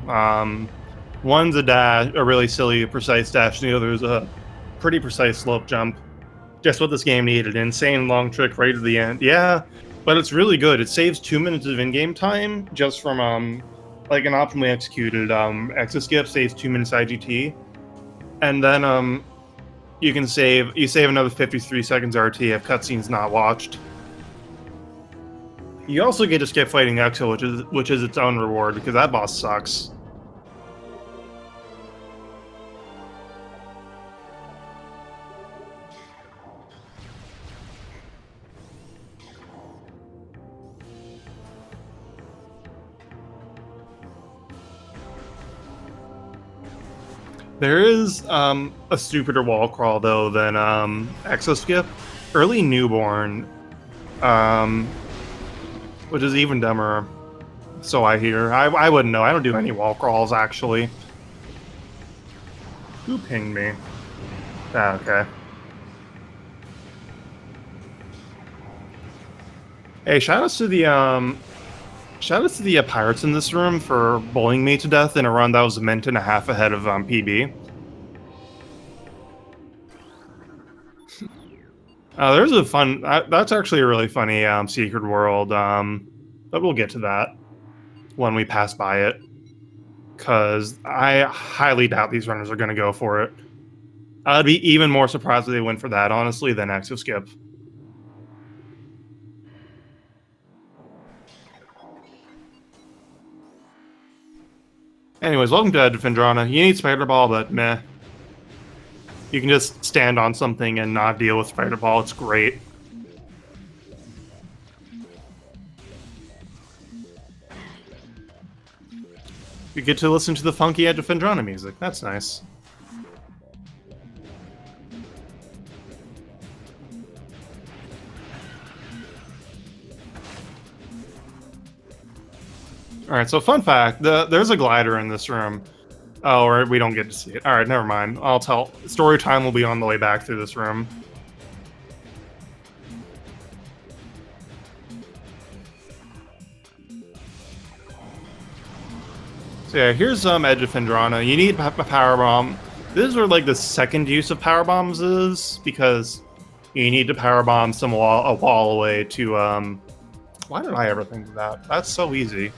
A: One's a really silly, precise dash, and the other is a pretty precise slope jump. Just what this game needed. An insane long trick right at the end. Yeah, but it's really good. It saves 2 minutes of in-game time just from, like an optimally executed Exoskip saves 2 minutes IGT, and then you save another 53 seconds RT if cutscenes not watched. You also get to skip fighting Exo, which is its own reward because that boss sucks. There is a stupider wall crawl though than Exoskip. Early Newborn, um, which is even dumber. So I hear. I wouldn't know. I don't do any wall crawls actually. Who pinged me? Ah, okay. Hey, shout outs to the pirates in this room for bullying me to death in a run that was a minute and a half ahead of PB. There's a fun. That's actually a really funny secret world. But we'll get to that when we pass by it, because I highly doubt these runners are going to go for it. I'd be even more surprised if they went for that, honestly, than Exoskip. Anyways, welcome to Defendrana. You need Spider Ball, but meh. You can just stand on something and not deal with Spider Ball. It's great. You get to listen to the funky Defendrana music. That's nice. Alright, so fun fact, there's a glider in this room. Oh, or we don't get to see it. Alright, never mind. I'll tell. Story time will be on the way back through this room. So yeah, here's Edge of Fendrana. You need a power bomb. This is where like the second use of power bombs is, because you need to power bomb a wall away to why did I ever think of that? That's so easy.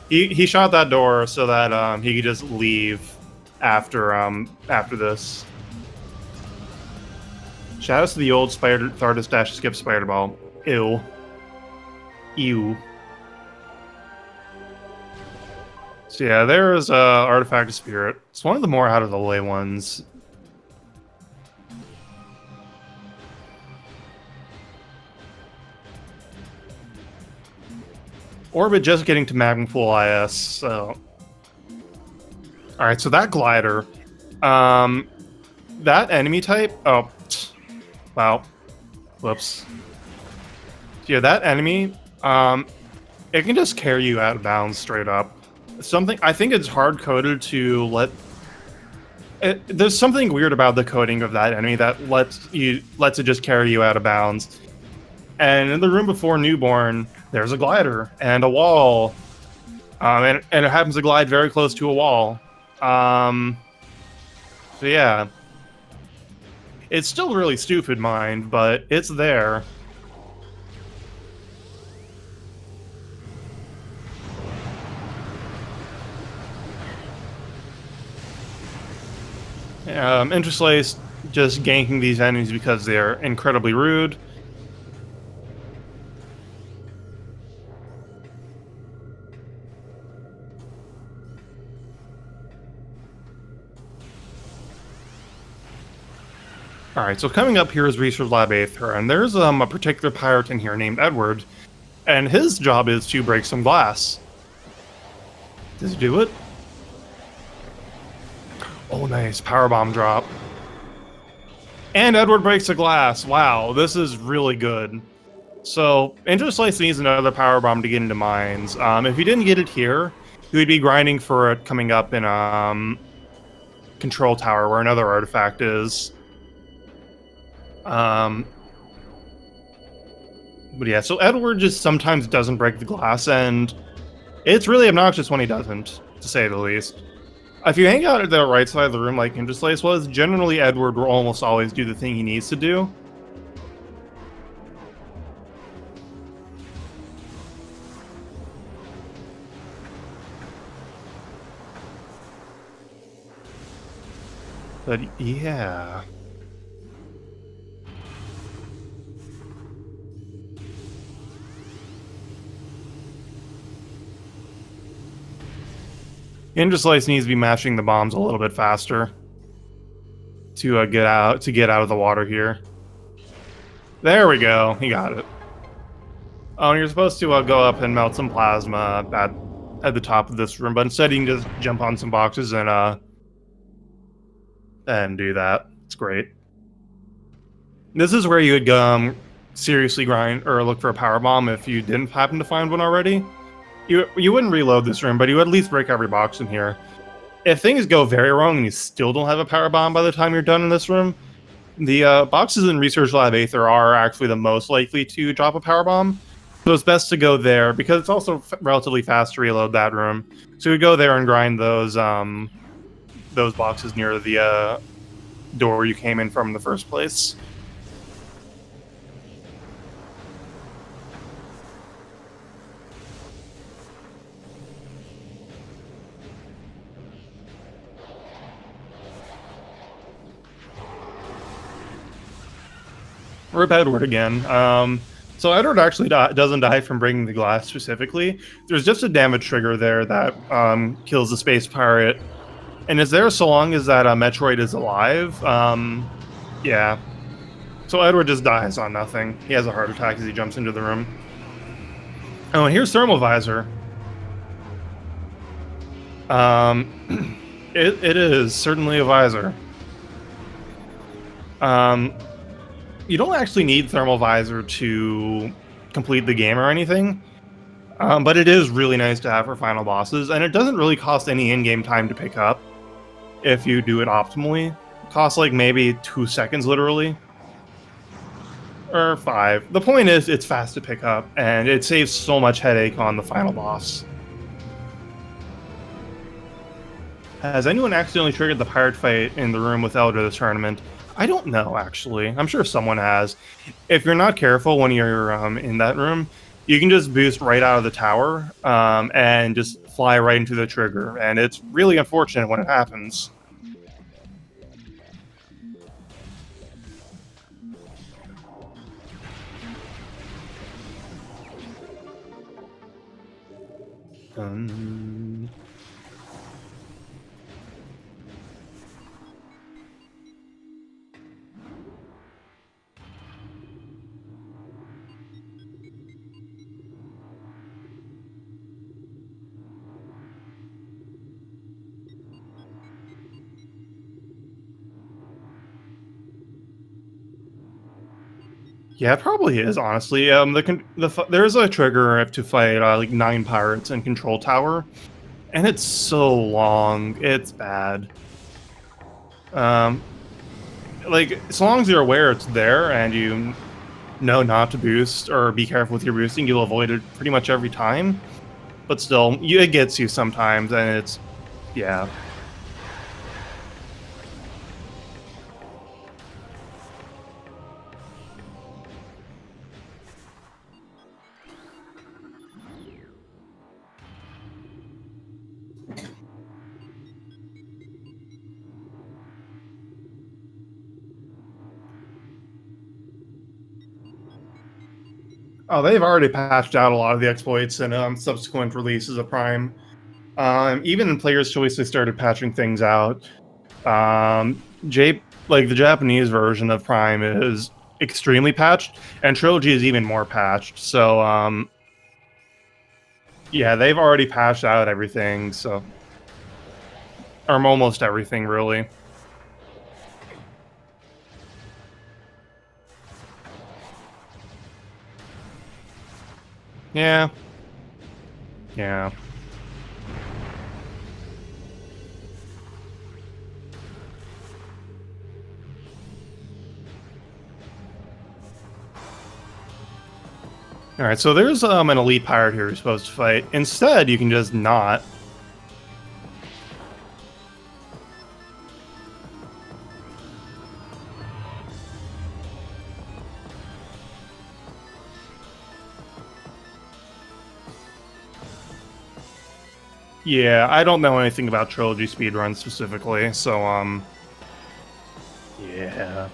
A: He shot that door so that he could just leave after this. Shoutouts to the old Spider Thardus dash skip Spider Ball. Ew. Ew. So yeah, there's Artifact of Spirit. It's one of the more out of the way ones. OrbiT just getting to Magma Pool IS, so... Alright, so that glider... that enemy type... Oh, wow. Whoops. Yeah, that enemy, it can just carry you out of bounds straight up. I think it's hard-coded to let... there's something weird about the coding of that enemy that lets it just carry you out of bounds. And in the room before Newborn, there's a glider and a wall. And it happens to glide very close to a wall. So yeah. It's still really stupid, mind, but it's there. Interslice just ganking these enemies because they're incredibly rude. Alright, so coming up here is Research Lab Aether, and there's a particular pirate in here named Edward, and his job is to break some glass. Does he do it? Oh, nice. Powerbomb drop. And Edward breaks a glass. Wow, this is really good. So, Interslice needs another powerbomb to get into mines. If he didn't get it here, he would be grinding for it coming up in Control Tower, where another artifact is. But yeah, so Edward just sometimes doesn't break the glass, and it's really obnoxious when he doesn't, to say the least. If you hang out at the right side of the room like Interslice was, generally Edward will almost always do the thing he needs to do. But yeah... Interslice needs to be mashing the bombs a little bit faster to get out of the water here. There we go. He got it. Oh, and you're supposed to go up and melt some plasma at the top of this room, but instead you can just jump on some boxes and and do that. It's great. This is where you would seriously grind or look for a power bomb if you didn't happen to find one already. You wouldn't reload this room, but you would at least break every box in here. If things go very wrong and you still don't have a power bomb by the time you're done in this room, the boxes in Research Lab Aether are actually the most likely to drop a power bomb. So it's best to go there because it's also relatively fast to reload that room. So we go there and grind those boxes near the door you came in from in the first place. Rip Edward again. So Edward actually doesn't die from breaking the glass specifically. There's just a damage trigger there that kills the space pirate. And is there so long as that Metroid is alive? Yeah. So Edward just dies on nothing. He has a heart attack as he jumps into the room. Oh, and here's Thermal Visor. It is certainly a visor. You don't actually need Thermal Visor to complete the game or anything, but it is really nice to have for final bosses, and it doesn't really cost any in-game time to pick up if you do it optimally. It costs like maybe 2 seconds, literally. Or 5. The point is, it's fast to pick up, and it saves so much headache on the final boss. Has anyone accidentally triggered the pirate fight in the room with Elder this tournament? I don't know, actually. I'm sure someone has. If you're not careful when you're in that room, you can just boost right out of the tower and just fly right into the trigger. And it's really unfortunate when it happens. Yeah, it probably is, honestly. There's a trigger to fight like 9 pirates in Control Tower, and it's so long. It's bad. Like, as long as you're aware it's there and you know not to boost or be careful with your boosting, you'll avoid it pretty much every time. But still, it gets you sometimes, and it's, yeah. Oh, they've already patched out a lot of the exploits in subsequent releases of Prime. Even in Player's Choice, they started patching things out. Like the Japanese version of Prime is extremely patched, and Trilogy is even more patched. So, yeah, they've already patched out everything. So, or almost everything, really. Yeah. Yeah. Alright, so there's an elite pirate here you're supposed to fight. Instead, you can just not. Yeah, I don't know anything about Trilogy speedruns specifically, so, yeah.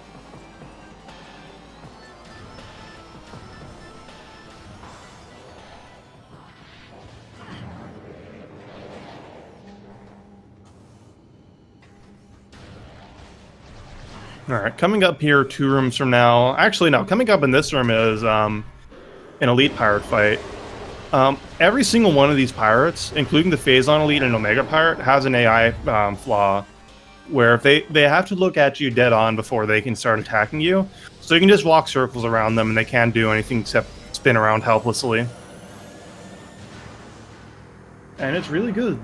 A: Alright, coming up here 2 rooms from now. Actually, no, coming up in this room is an elite pirate fight. Every single one of these pirates, including the Phazon Elite and Omega Pirate, has an AI flaw. where if they have to look at you dead on before they can start attacking you. So you can just walk circles around them, and they can't do anything except spin around helplessly. And it's really good.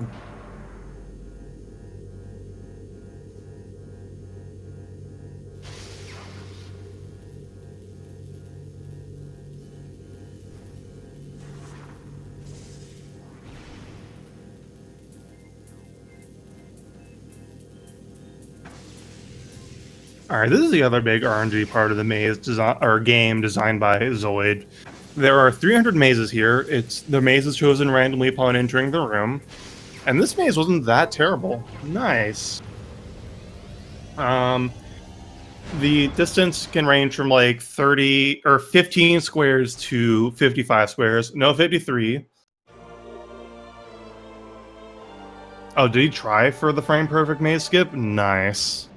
A: Alright, this is the other big RNG part of the maze design or game designed by Zoid. There are 300 mazes here. The maze is chosen randomly upon entering the room. And this maze wasn't that terrible. Nice. The distance can range from like 30 or 15 squares to 55 squares. No, 53. Oh, did he try for the frame perfect maze skip? Nice.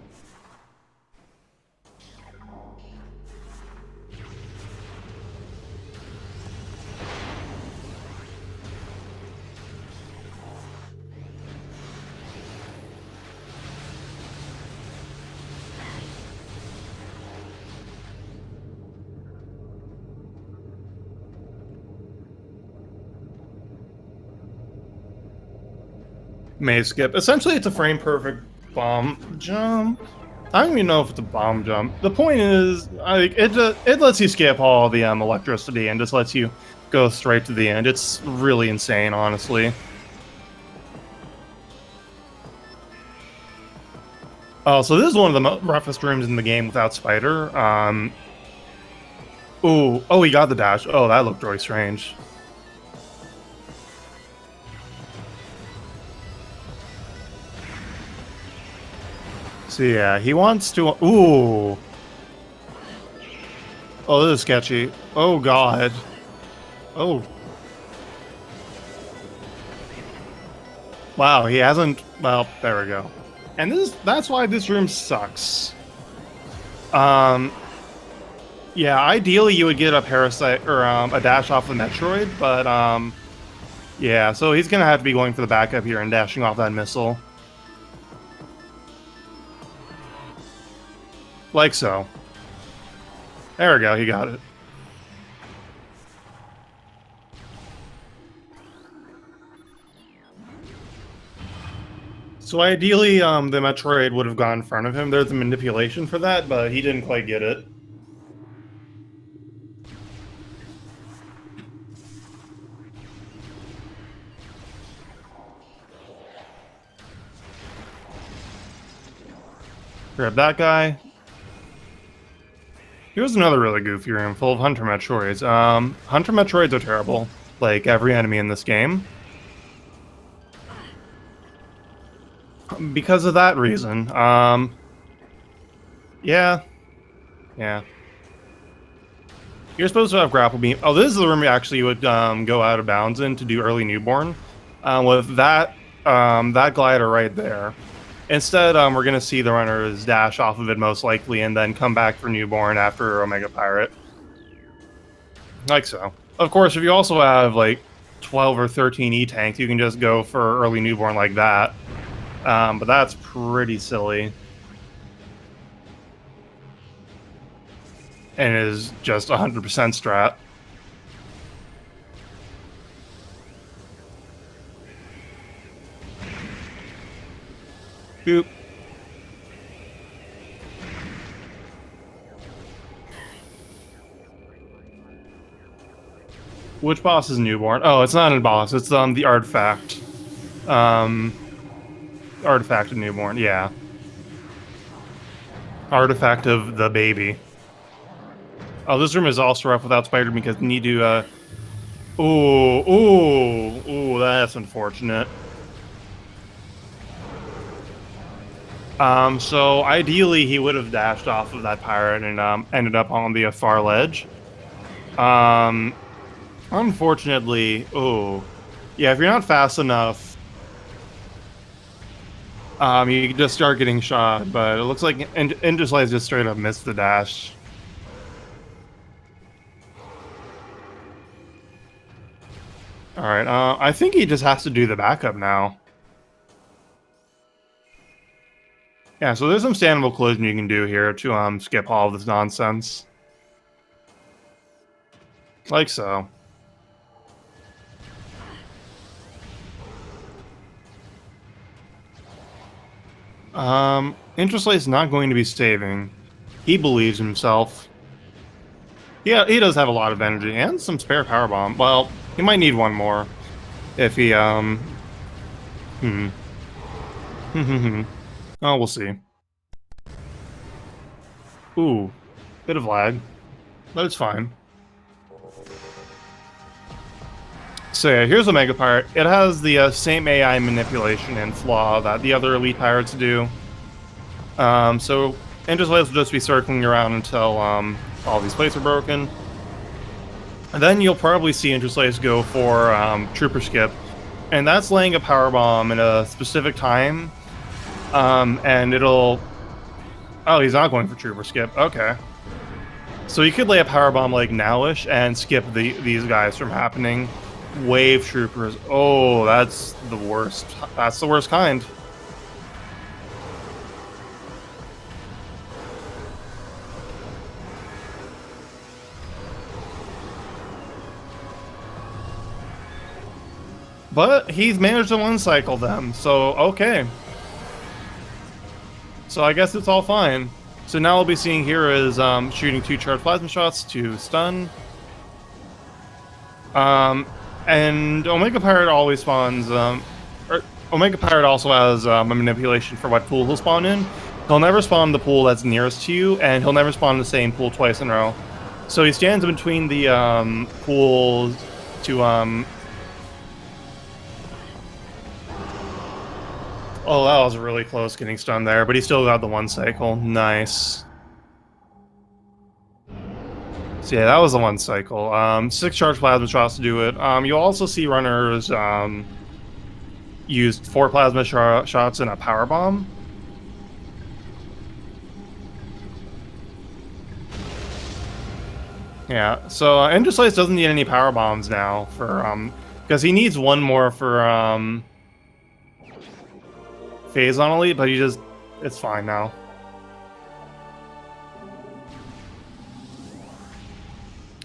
A: Maze skip. Essentially, it's a frame perfect bomb jump. I don't even know if it's a bomb jump. The point is, it lets you skip all the electricity and just lets you go straight to the end. It's really insane, honestly. Oh, so this is one of the roughest rooms in the game without Spider. Oh, he got the dash. Oh, that looked really strange. So yeah, he wants to... Ooh. Oh, this is sketchy. Oh, God. Oh. Wow, he hasn't... Well, there we go. And that's why this room sucks. Yeah, ideally you would get a parasite or a dash off the Metroid, but yeah, so he's gonna have to be going for the backup here and dashing off that missile. Like so. There we go, he got it. So ideally, the Metroid would have gone in front of him. There's a manipulation for that, but he didn't quite get it. Grab that guy. Here's another really goofy room full of Hunter Metroids. Hunter Metroids are terrible, like every enemy in this game. Because of that reason. Yeah. You're supposed to have grapple beam. Oh, this is the room you actually would go out of bounds in to do early newborn. With that glider right there. Instead, we're going to see the runners dash off of it most likely and then come back for newborn after Omega Pirate. Like so. Of course, if you also have like 12 or 13 E-tanks, you can just go for early newborn like that. But that's pretty silly. And it is just 100% strat. Boop. Which boss is newborn? Oh, it's not a boss. It's the artifact. Artifact of newborn. Yeah. Artifact of the baby. Oh, this room is also rough without Spider because you need to. Ooh, that's unfortunate. So ideally he would have dashed off of that pirate and ended up on the far ledge. Unfortunately, yeah, if you're not fast enough, you can just start getting shot. But it looks like Interslice just straight up missed the dash. All right, I think he just has to do the backup now. Yeah, so there's some standable collision you can do here to skip all of this nonsense. Like so. Interslice is not going to be saving. He believes himself. Yeah, he does have a lot of energy and some spare power bomb. Well, he might need one more if he oh, we'll see. Ooh, bit of lag, but it's fine. So yeah, here's Omega Pirate. It has the same AI manipulation and flaw that the other Elite Pirates do. So Interslice will just be circling around until all these plates are broken. And then you'll probably see Interslice go for Trooper Skip. And that's laying a power bomb in a specific time. And it'll... Oh, he's not going for Trooper Skip. Okay. So you could lay a power bomb like nowish and skip these guys from happening. Wave Troopers. Oh, that's the worst. That's the worst kind. But he's managed to one-cycle them, so okay. So I guess it's all fine. So now we'll be seeing here is shooting 2 charged plasma shots to stun. And Omega Pirate always spawns, Omega Pirate also has a manipulation for what pool he'll spawn in. He'll never spawn the pool that's nearest to you, and he'll never spawn the same pool twice in a row. So he stands in between the pools to Oh, that was really close getting stunned there, but he still got the one cycle. Nice. So yeah, that was the one cycle. 6 charged plasma shots to do it. You'll also see runners used 4 plasma shots and a power bomb. Yeah, so Interslice doesn't need any power bombs now for because he needs one more for phase on Elite, but it's fine now.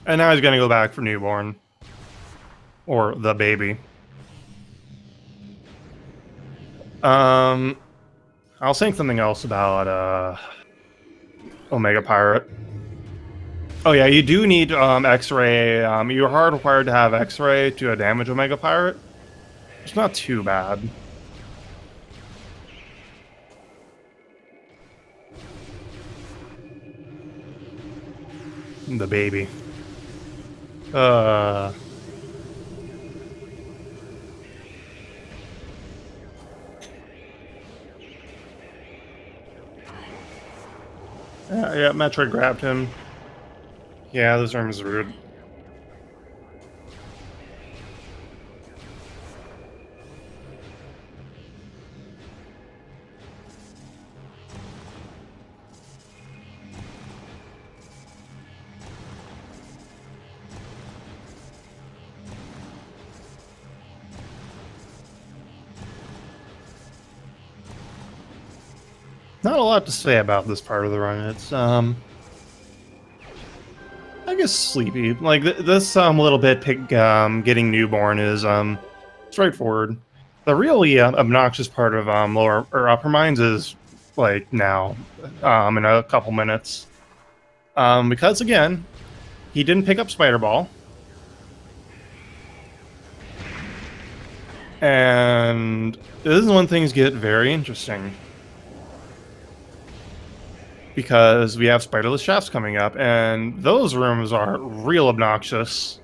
A: And now he's gonna go back for Newborn. Or the baby. I'll think something else about Omega Pirate. Oh yeah, you do need X-Ray. You are required to have X-Ray to damage Omega Pirate. It's not too bad. The baby. Yeah, Metroid grabbed him. Yeah, this arm is rude. Not a lot to say about this part of the run. It's, I guess sleepy. Like, this little bit getting Newborn is, straightforward. The really obnoxious part of lower or upper mines is, like, now, in a couple minutes. Because, again, he didn't pick up Spider Ball. And this is when things get very interesting. Because we have spiderless shafts coming up, and those rooms are real obnoxious.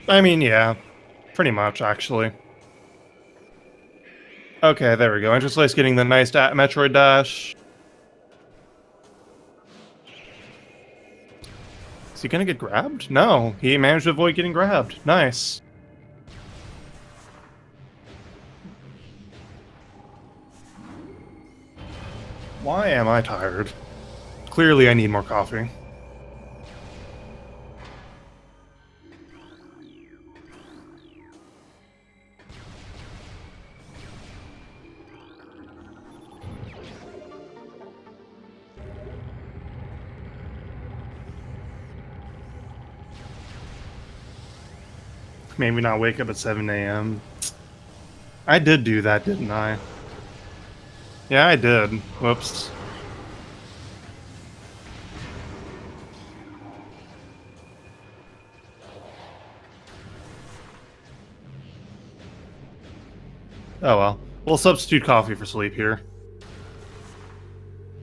A: I mean, yeah, pretty much, actually. Okay, there we go. Interslice getting the nice Metroid dash. Is he gonna get grabbed? No, he managed to avoid getting grabbed. Nice. Why am I tired? Clearly I need more coffee. Maybe not wake up at 7 a.m. I did do that, didn't I? Yeah, I did. Whoops. Oh well. We'll substitute coffee for sleep here.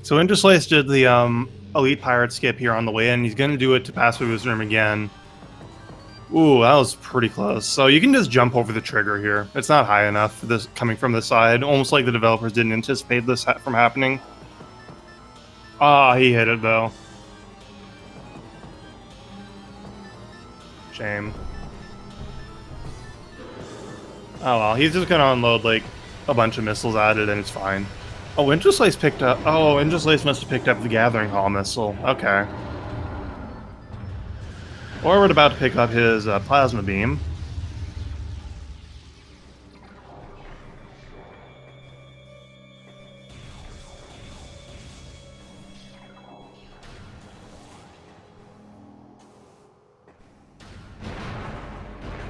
A: So Interslice did the Elite Pirate skip here on the way in. He's going to do it to pass through his room again. Ooh, that was pretty close. So you can just jump over the trigger here. It's not high enough for this coming from the side. Almost like the developers didn't anticipate this from happening. Ah, he hit it though. Shame. Oh well, he's just gonna unload like a bunch of missiles at it and it's fine. Oh, Interslice picked up... Oh, Interslice must have picked up the Gathering Hall missile. Okay. Or we're about to pick up his plasma beam.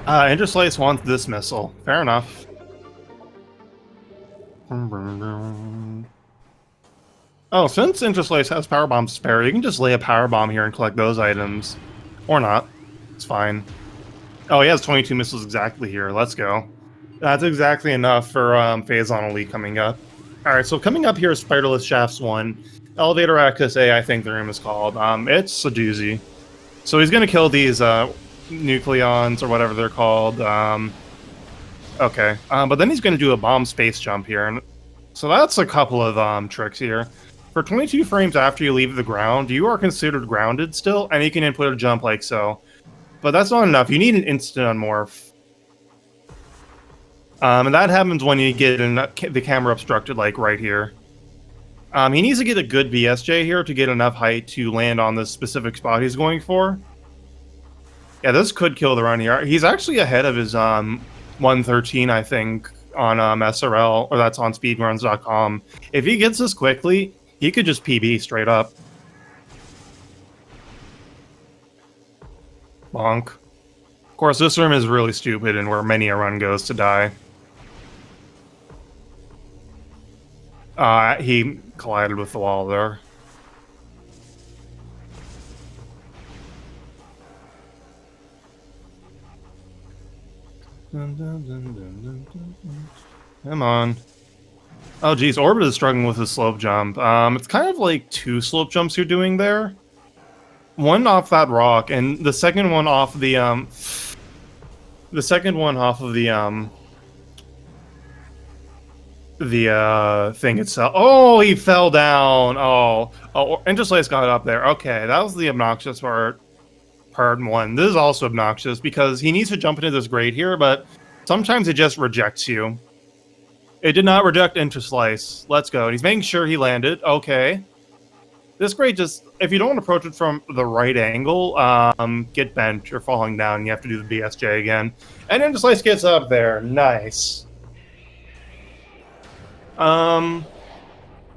A: Interslice wants this missile. Fair enough. Oh, since Interslice has power bombs spare, you can just lay a power bomb here and collect those items. Or not. It's fine. Oh, he has 22 missiles exactly here. Let's go. That's exactly enough for Phazon Elite coming up. Alright, so coming up here is Spiderless Shafts 1. Elevator Access A, I think the room is called. It's a doozy. So he's going to kill these nucleons, or whatever they're called. Okay. But then he's going to do a bomb space jump here. And so that's a couple of tricks here. For 22 frames after you leave the ground, you are considered grounded still, and you can input a jump like so. But that's not enough. You need an instant unmorph. And that happens when you get the camera obstructed, like right here. He needs to get a good VSJ here to get enough height to land on the specific spot he's going for. Yeah, this could kill the run here. He's actually ahead of his 113, I think, on SRL, or that's on speedruns.com. If he gets this quickly, he could just PB straight up. Bonk. Of course, this room is really stupid and where many a run goes to die. He collided with the wall there. Come on. Oh geez, OrbiT is struggling with his slope jump. It's kind of like two slope jumps you're doing there. One off that rock, and the second one off the thing itself. Oh, he fell down. Oh, Interslice got up there. Okay, that was the obnoxious part. Part one. This is also obnoxious because he needs to jump into this grate here, but sometimes it just rejects you. It did not reject Interslice. Let's go. And he's making sure he landed. Okay. This grate just, if you don't approach it from the right angle, get bent. You're falling down. You have to do the BSJ again. And Interslice gets up there. Nice.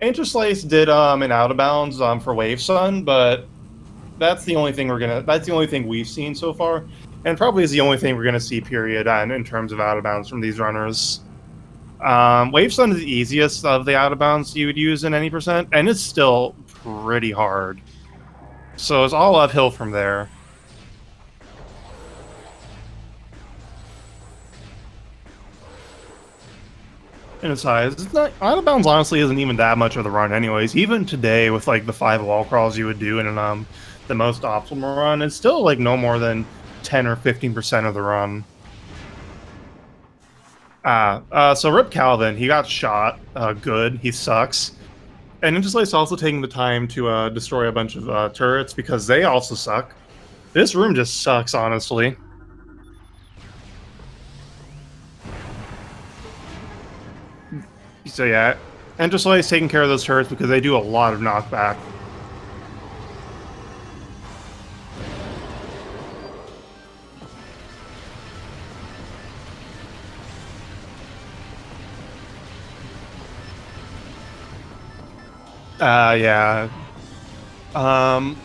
A: Interslice did an out of bounds for Wave Sun, but that's the only thing that's the only thing we've seen so far, and probably is the only thing we're gonna see, period, in terms of out of bounds from these runners. Wave Sun is the easiest of the out of bounds you would use in any percent, and it's still pretty hard. So it's all uphill from there. And its size, it's not, out of bounds honestly isn't even that much of the run anyways. Even today with like the 5 wall crawls you would do in the most optimal run, it's still like no more than 10 or 15% of the run. So Rip Calvin, he got shot. Good, he sucks. And Interslice also taking the time to destroy a bunch of turrets because they also suck. This room just sucks, honestly. So yeah, Interslice taking care of those turrets because they do a lot of knockback. Yeah. I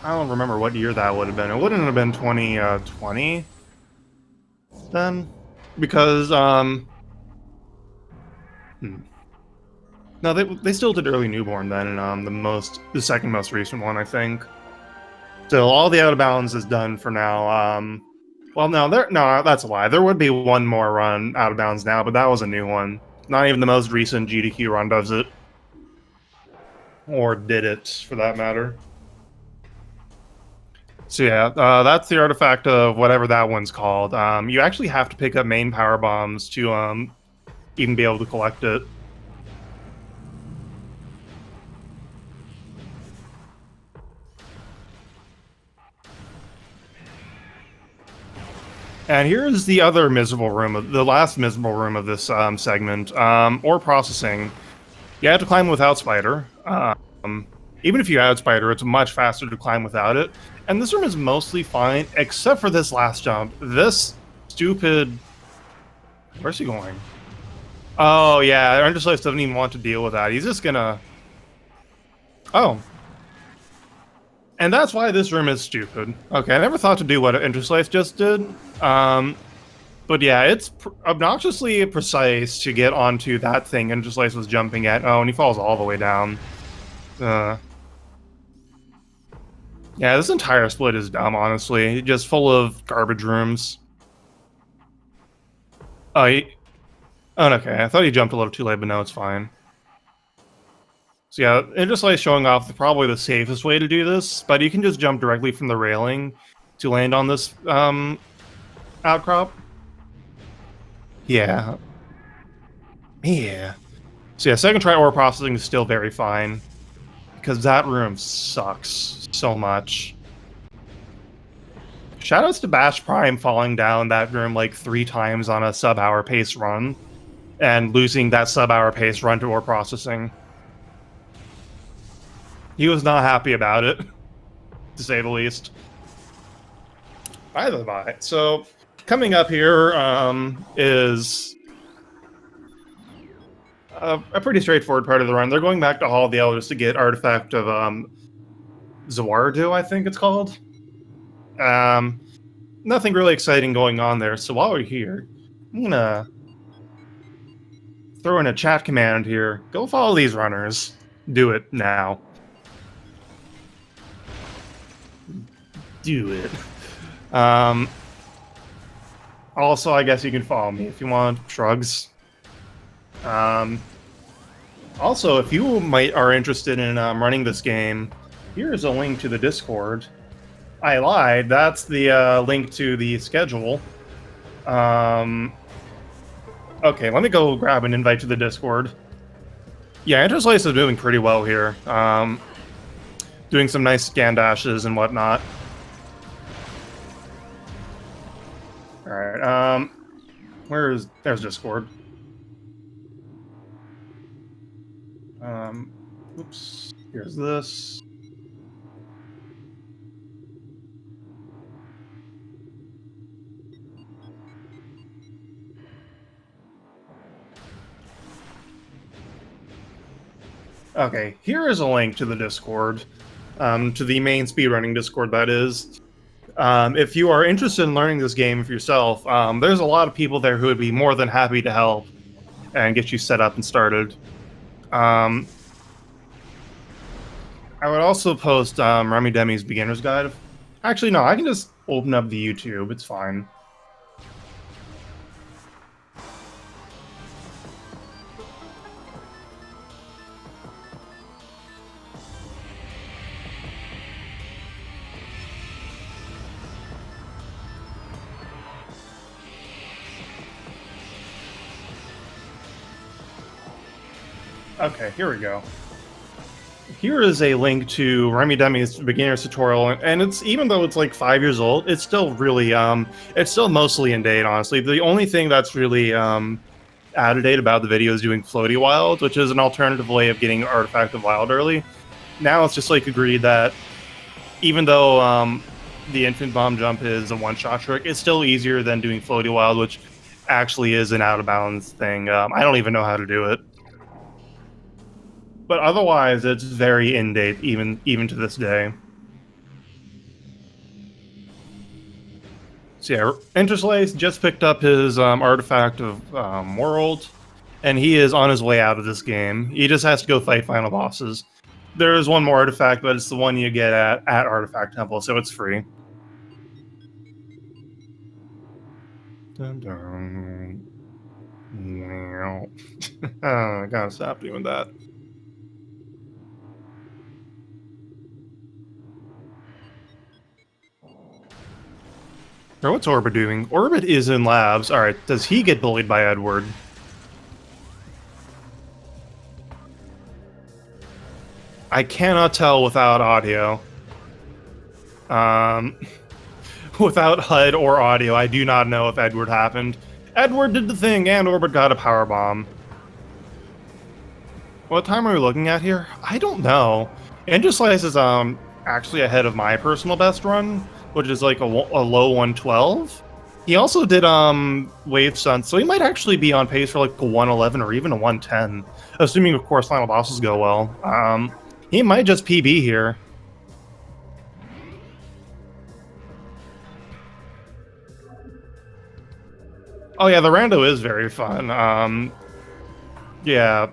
A: don't remember what year that would have been. It wouldn't have been 2020. then, because no, they still did early newborn then, and the second most recent one, I think. Still, all the out of bounds is done for now. Well, no, that's a lie. There would be one more run out of bounds now, but that was a new one. Not even the most recent GDQ run does it, or did it, for that matter. So yeah, that's the artifact of whatever that one's called. You actually have to pick up main power bombs to even be able to collect it. And here's the other miserable room, the last miserable room of this segment, ore processing. You have to climb without Spider. Even if you add Spider, it's much faster to climb without it. And this room is mostly fine, except for this last jump. This stupid... Where's he going? Oh, yeah, Interslice doesn't even want to deal with that. He's just gonna... Oh. And that's why this room is stupid. Okay, I never thought to do what Interslice just did. But yeah, it's obnoxiously precise to get onto that thing Interslice was jumping at. Oh, and he falls all the way down. Yeah, this entire split is dumb, honestly. Just full of garbage rooms. Oh, okay. I thought he jumped a little too late, but no, it's fine. So yeah, Interslice showing off probably the safest way to do this, but you can just jump directly from the railing to land on this outcrop. Yeah. Yeah. So yeah, second try ore processing is still very fine, because that room sucks so much. Shoutouts to Bash Prime falling down that room like 3 times on a sub-hour pace run, and losing that sub-hour pace run to ore processing. He was not happy about it, to say the least. By the by, so coming up here is a pretty straightforward part of the run. They're going back to Hall of the Elders to get Artifact of Zawardu, I think it's called. Nothing really exciting going on there, so while we're here, I'm gonna throw in a chat command here. Go follow these runners. Do it now. Do it. Also, I guess you can follow me if you want. Shrugs. Also, if you are interested in running this game, here's a link to the Discord. I lied. That's the link to the schedule. Okay, let me go grab an invite to the Discord. Yeah, Interslice is doing pretty well here. Doing some nice scan dashes and whatnot. Alright, there's Discord. Oops, here's this. Okay, here is a link to the Discord, to the main speedrunning Discord, that is. If you are interested in learning this game for yourself, there's a lot of people there who would be more than happy to help and get you set up and started. I would also post Remy Demi's Beginner's Guide. Actually, no, I can just open up the YouTube. It's fine. Okay, here we go. Here is a link to Remy Demi's beginner's tutorial, and it's, even though it's like 5 years old, it's still really it's still mostly in date, honestly. The only thing that's really out of date about the video is doing Floaty Wild, which is an alternative way of getting Artifact of Wild early. Now it's just like agreed that even though the Infinite Bomb Jump is a one-shot trick, it's still easier than doing Floaty Wild, which actually is an out-of-bounds thing. I don't even know how to do it. But otherwise, it's very in-date, even to this day. So yeah, Interslice just picked up his artifact of world, and he is on his way out of this game. He just has to go fight final bosses. There is one more artifact, but it's the one you get at Artifact Temple, so it's free. Dun, dun. Oh, I gotta stop doing that. Or what's OrbiT doing? OrbiT is in labs. Alright, does he get bullied by Edward? I cannot tell without audio. Without HUD or audio, I do not know if Edward happened. Edward did the thing, and OrbiT got a power bomb. What time are we looking at here? I don't know. Interslice is actually ahead of my personal best run, which is like a low 112. He also did Wave Sun, so he might actually be on pace for like a 111 or even a 110, assuming of course final bosses go well. He might just PB here. Oh yeah, the rando is very fun. Yeah.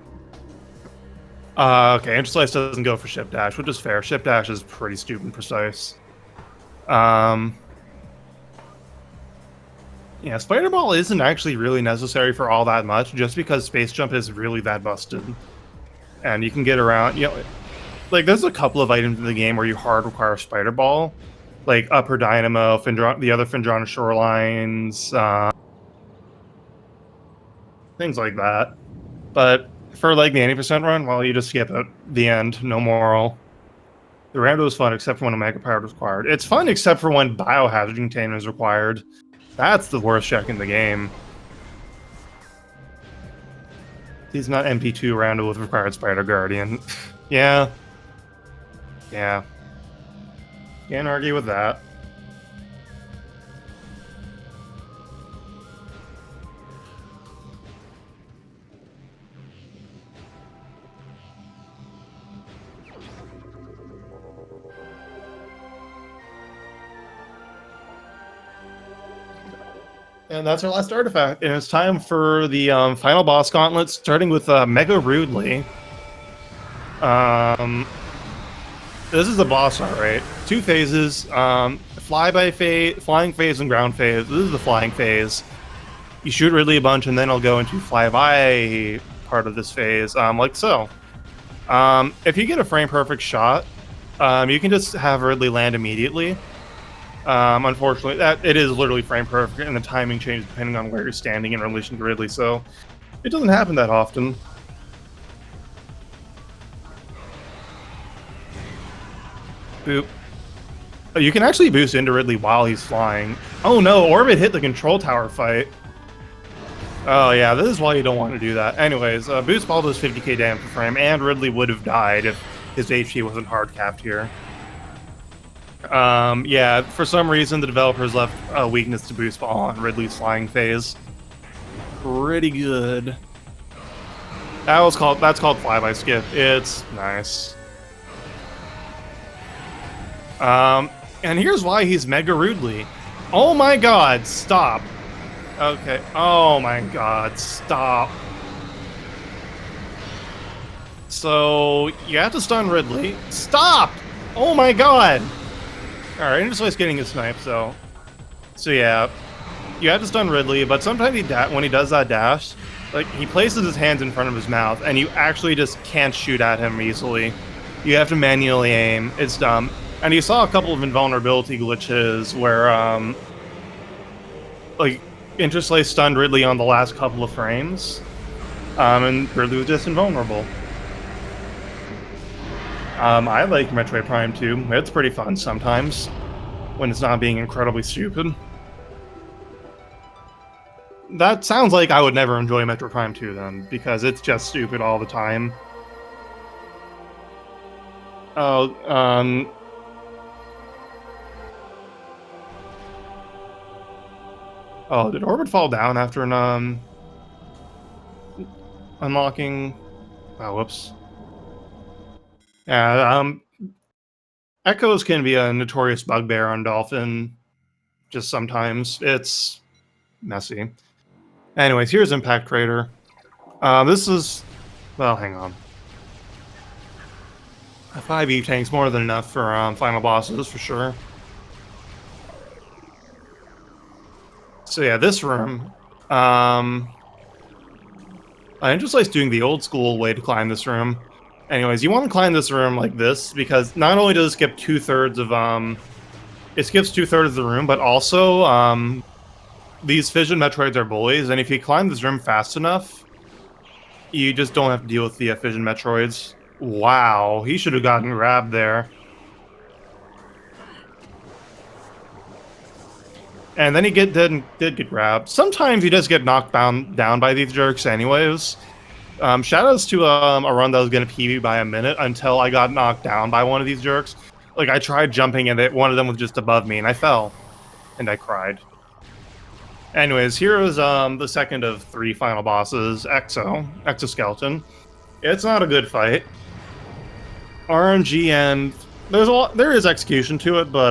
A: Okay, Interslice doesn't go for ship dash, which is fair. Ship dash is pretty stupid and precise. Yeah, Spider Ball isn't actually really necessary for all that much, just because Space Jump is really that busted. And you can get around, you know, like there's a couple of items in the game where you hard require Spider Ball, like Upper Dynamo, the other Findrana Shorelines, things like that. But for like the 80% run, well, you just skip it. The end, no moral. The rando is fun except for when Omega Power is required. It's fun except for when Biohazard Container is required. That's the worst check in the game. He's not MP2 rando with required Spider Guardian. Yeah. Yeah. Can't argue with that. And that's our last artifact. And it's time for the final boss gauntlet, starting with Mega Rudely. This is the boss, alright. Two phases, flying phase and ground phase. This is the flying phase. You shoot Ridley a bunch, and then it'll go into flyby part of this phase, like so. If you get a frame-perfect shot, you can just have Ridley land immediately. Unfortunately, it is literally frame perfect, and the timing changes depending on where you're standing in relation to Ridley, so it doesn't happen that often. Boop. Oh, you can actually boost into Ridley while he's flying. Oh no, OrbiT hit the control tower fight. Oh yeah, this is why you don't want to do that. Anyways, boost ball does 50k damage per frame, and Ridley would have died if his HP wasn't hard capped here. Yeah, for some reason the developers left a weakness to boost ball on Ridley's flying phase. Pretty good. That's called flyby skip. It's nice. And here's why he's Mega Rudely. Oh my god, stop. Okay. Oh my god, stop. So you have to stun Ridley. Stop! Oh my god! Alright, Interslice getting his snipe, so yeah. You have to stun Ridley, but sometimes when he does that dash, like, he places his hands in front of his mouth, and you actually just can't shoot at him easily. You have to manually aim. It's dumb. And you saw a couple of invulnerability glitches where, like, Interslice stunned Ridley on the last couple of frames, and Ridley was just invulnerable. I like Metroid Prime 2. It's pretty fun sometimes, when it's not being incredibly stupid. That sounds like I would never enjoy Metroid Prime 2 then, because it's just stupid all the time. Oh, oh, did OrbiT fall down after an, unlocking? Oh, whoops. Yeah, echoes can be a notorious bugbear on Dolphin. just sometimes. It's messy. Anyways, here's Impact Crater. This is... Well, hang on. 5 E-Tank's more than enough for final bosses, for sure. So yeah, this room... Interslice doing the old school way to climb this room. Anyways, you want to climb this room like this, because not only does it skip 2/3 of, it skips 2/3 of the room, but also, these fission Metroids are bullies, and if you climb this room fast enough, you just don't have to deal with the fission Metroids. Wow, he should have gotten grabbed there. And then he did get grabbed. Sometimes he does get knocked down by these jerks anyways. Shoutouts to a run that was going to PB by a minute until I got knocked down by one of these jerks. Like, I tried jumping and one of them was just above me and I fell. And I cried. Anyways, here is the second of 3 final bosses, Exoskeleton. It's not a good fight. RNG and... there is execution to it, but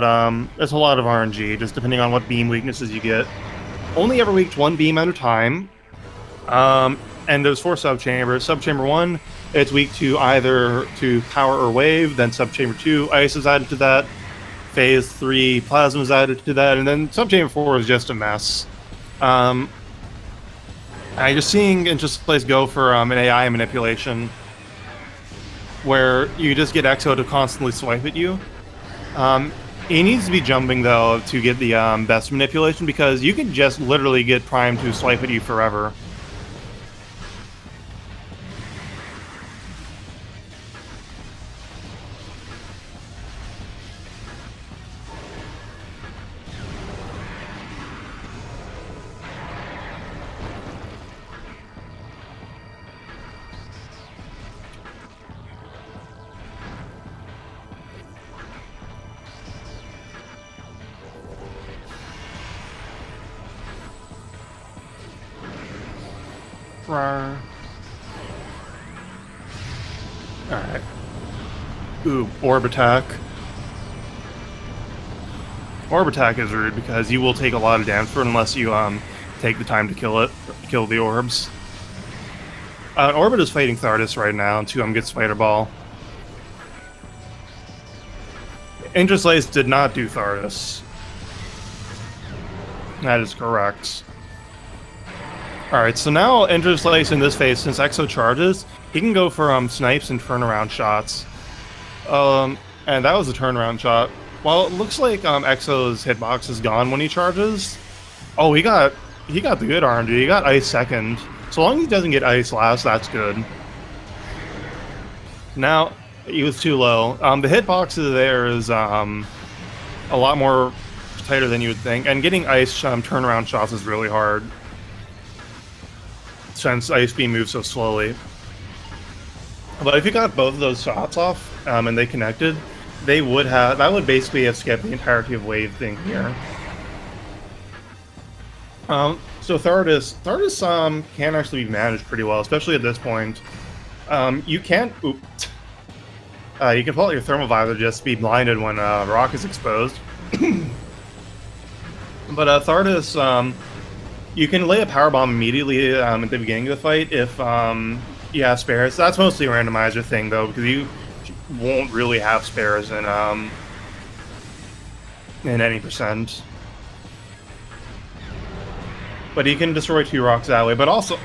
A: there's a lot of RNG, just depending on what beam weaknesses you get. Only ever weaked 1 beam at a time. And there's 4 subchambers. Subchamber 1, it's weak to either to power or wave, then subchamber 2, ice is added to that. Phase 3, plasma is added to that, and then subchamber 4 is just a mess. You're seeing Interslice go for an AI manipulation, where you just get Exo to constantly swipe at you. He needs to be jumping, though, to get the best manipulation, because you can just literally get Prime to swipe at you forever. Alright. Ooh, Orbitak. Orbitak is rude because you will take a lot of damage for it unless you take the time to kill the orbs. Orbit is fighting Thardus right now to get Spider Ball. Interslice did not do Thardus. That is correct. Alright, so now Interslice in this phase, since Exo charges, he can go for snipes and turnaround shots. And that was a turnaround shot. Well, it looks like Exo's hitbox is gone when he charges. Oh, he got the good RNG. He got ice second. So long as he doesn't get ice last, that's good. Now, he was too low. The hitbox there is a lot more tighter than you would think, and getting ice turnaround shots is really hard, since Ice Beam moves so slowly. But if you got both of those shots off, and they connected, that would basically have skipped the entirety of Wave thing here. So Thardus can actually be managed pretty well, especially at this point. You can pull out your thermal visor just to be blinded when rock is exposed. But Thardus, you can lay a power bomb immediately at the beginning of the fight if you have spares. That's mostly a randomizer thing, though, because you won't really have spares in any percent. But he can destroy 2 rocks that way, but also...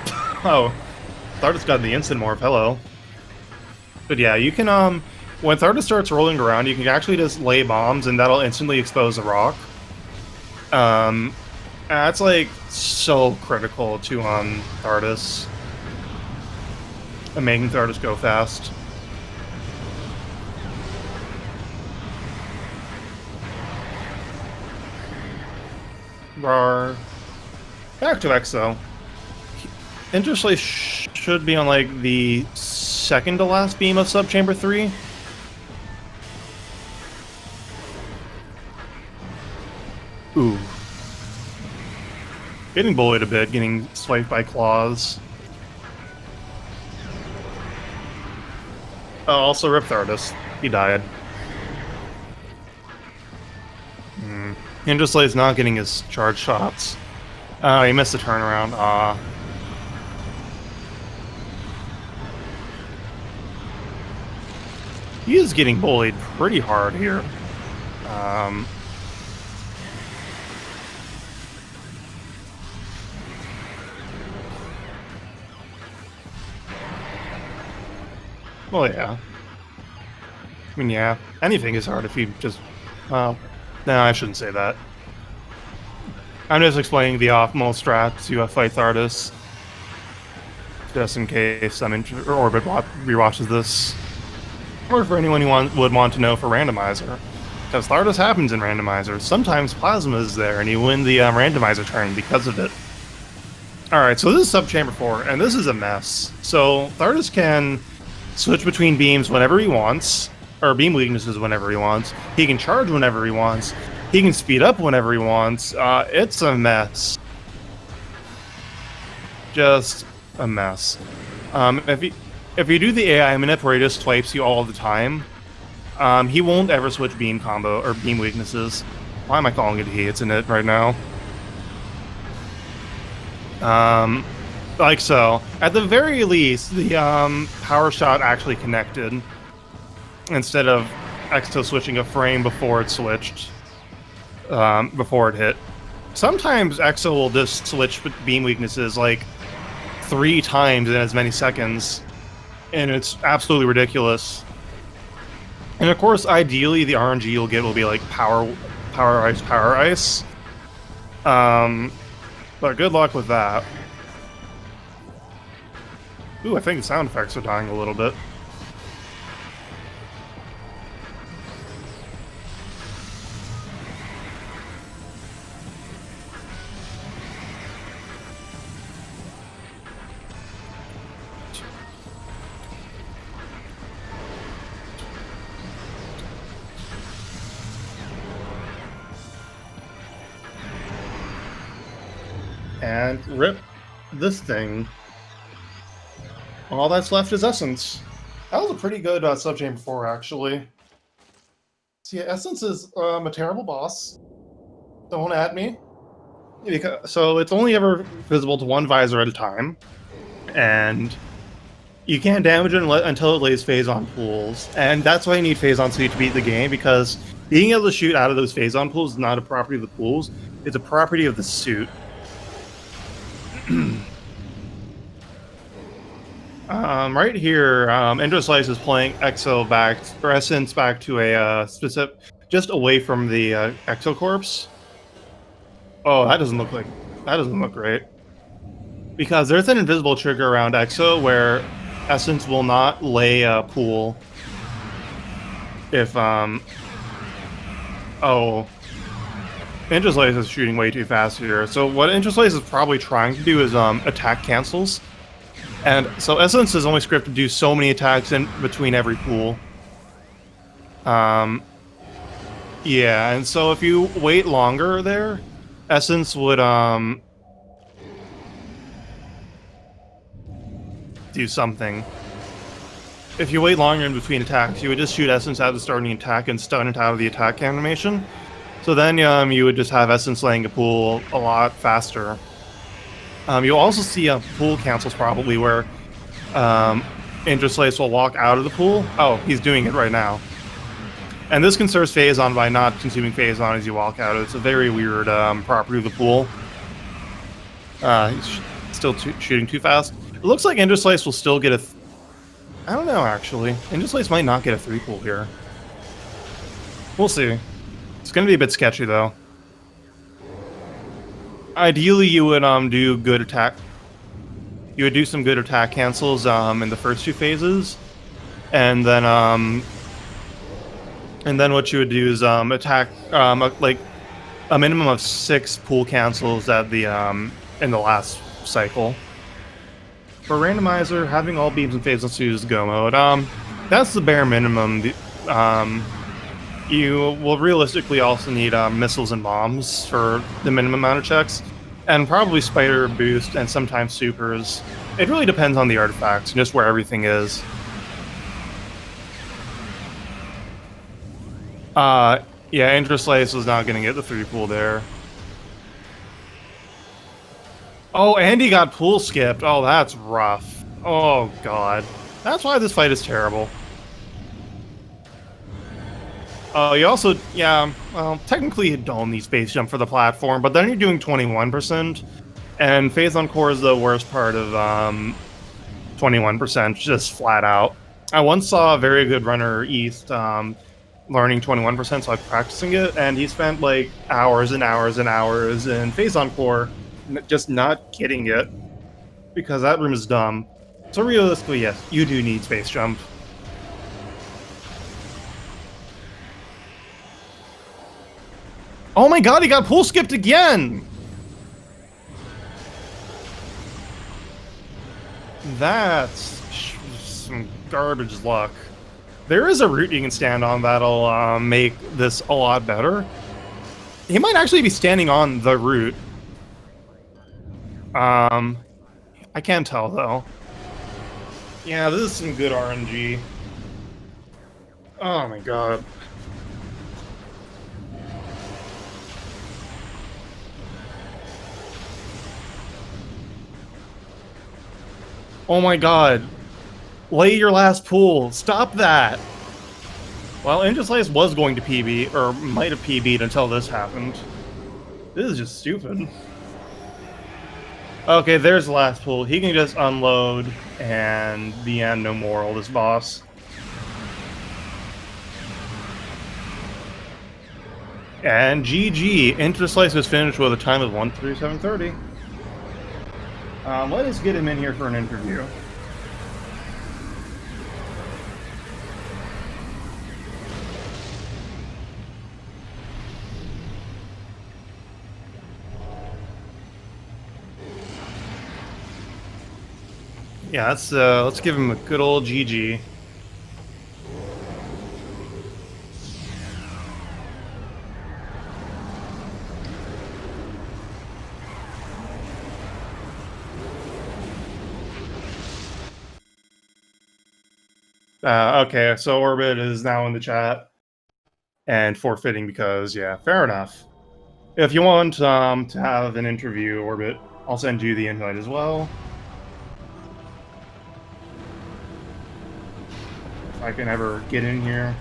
A: oh, Thardus got the instant morph, hello. But yeah, you can, when Thardus starts rolling around, you can actually just lay bombs, and that'll instantly expose the rock. That's, like, so critical to, Thardus. And making Thardus go fast. Rar. Back to Exo. Interslice should be on, like, the second to last beam of Subchamber 3. Ooh. Getting bullied a bit, getting swiped by claws. Also, Rip Thardus. He died. Interslice not getting his charge shots. He missed the turnaround. He is getting bullied pretty hard here. Well, yeah. I mean, yeah. Anything is hard if you just... no, I shouldn't say that. I'm just explaining the optimal strat to fight Thardus. Just in case OrbiT rewatches this. Or for anyone who would want to know for randomizer. Because Thardus happens in randomizer. Sometimes Plasma is there and you win the randomizer turn because of it. Alright, so this is Sub-Chamber 4, and this is a mess. So Thardus can switch between beams whenever he wants, or beam weaknesses whenever he wants. He can charge whenever he wants. He can speed up whenever he wants. It's a mess. Just a mess. If you do the AI manip where he just swipes you all the time, he won't ever switch beam combo or beam weaknesses. Why am I calling it he? It's in it right now. Like so. At the very least, the power shot actually connected instead of Exo switching a frame before it switched, before it hit. Sometimes Exo will just switch beam weaknesses like 3 times in as many seconds, and it's absolutely ridiculous. And of course, ideally, the RNG you'll get will be like power ice. But good luck with that. Ooh, I think the sound effects are dying a little bit. And rip this thing. All that's left is Essence. That was a pretty good Sub-Chamber 4, actually. So yeah, Essence is a terrible boss. Don't at me. So it's only ever visible to one visor at a time. And you can't damage it until it lays phase-on pools. And that's why you need phase-on suit to beat the game, because being able to shoot out of those phase-on pools is not a property of the pools, it's a property of the suit. Right here, Interslice is playing Exo back, or Essence back to a specific, just away from the Exo corpse. Oh, that doesn't look great. Because there's an invisible trigger around Exo where Essence will not lay a pool if Interslice is shooting way too fast here. So what Interslice is probably trying to do is attack cancels. And so Essence is only scripted to do so many attacks in between every pool. Yeah, and so if you wait longer there, Essence would do something. If you wait longer in between attacks, you would just shoot Essence out of the starting attack and stun it out of the attack animation. So then you would just have Essence laying a pool a lot faster. You'll also see pool cancels probably where Interslice will walk out of the pool. Oh, he's doing it right now. And this conserves phase-on by not consuming phase-on as you walk out. It's a very weird property of the pool. He's still shooting too fast. It looks like Interslice will still get a... I don't know, actually. Interslice might not get a 3-pool here. We'll see. It's going to be a bit sketchy, though. Ideally, you would do good attack. You would do some good attack cancels in the first 2 phases, and then what you would do is attack like a minimum of 6 pool cancels at the in the last cycle. For randomizer, having all beams and phases suit is go mode. That's the bare minimum. You will realistically also need missiles and bombs for the minimum amount of checks, and probably spider boost and sometimes supers. It really depends on the artifacts and just where everything is. Yeah, Interslice was not going to get the 3 pool there. Oh, and he got pool skipped. Oh, that's rough. Oh, God. That's why this fight is terrible. Oh, you also, yeah, well, technically you don't need space jump for the platform, but then you're doing 21%, and Phase Encore is the worst part of 21%, just flat out. I once saw a very good runner, East, learning 21%, so I'm practicing it, and he spent like hours and hours and hours in Phase Encore just not getting it, because that room is dumb. So realistically, yes, you do need space jump. Oh my god, he got pool skipped again! That's some garbage luck. There is a route you can stand on that'll make this a lot better. He might actually be standing on the route. I can't tell though. Yeah, this is some good RNG. Oh my god. Oh my god. Lay your last pool. Stop that. Well, Interslice was going to PB, or might have PB'd until this happened. This is just stupid. Okay, there's the last pool. He can just unload, and the end, no moral, this boss. And GG. Interslice was finished with a time of 1:37:30. Let us get him in here for an interview. Yeah, let's give him a good old GG. Okay, so OrbiT is now in the chat and forfeiting because, yeah, fair enough. If you want to have an interview, OrbiT, I'll send you the invite as well. If I can ever get in here.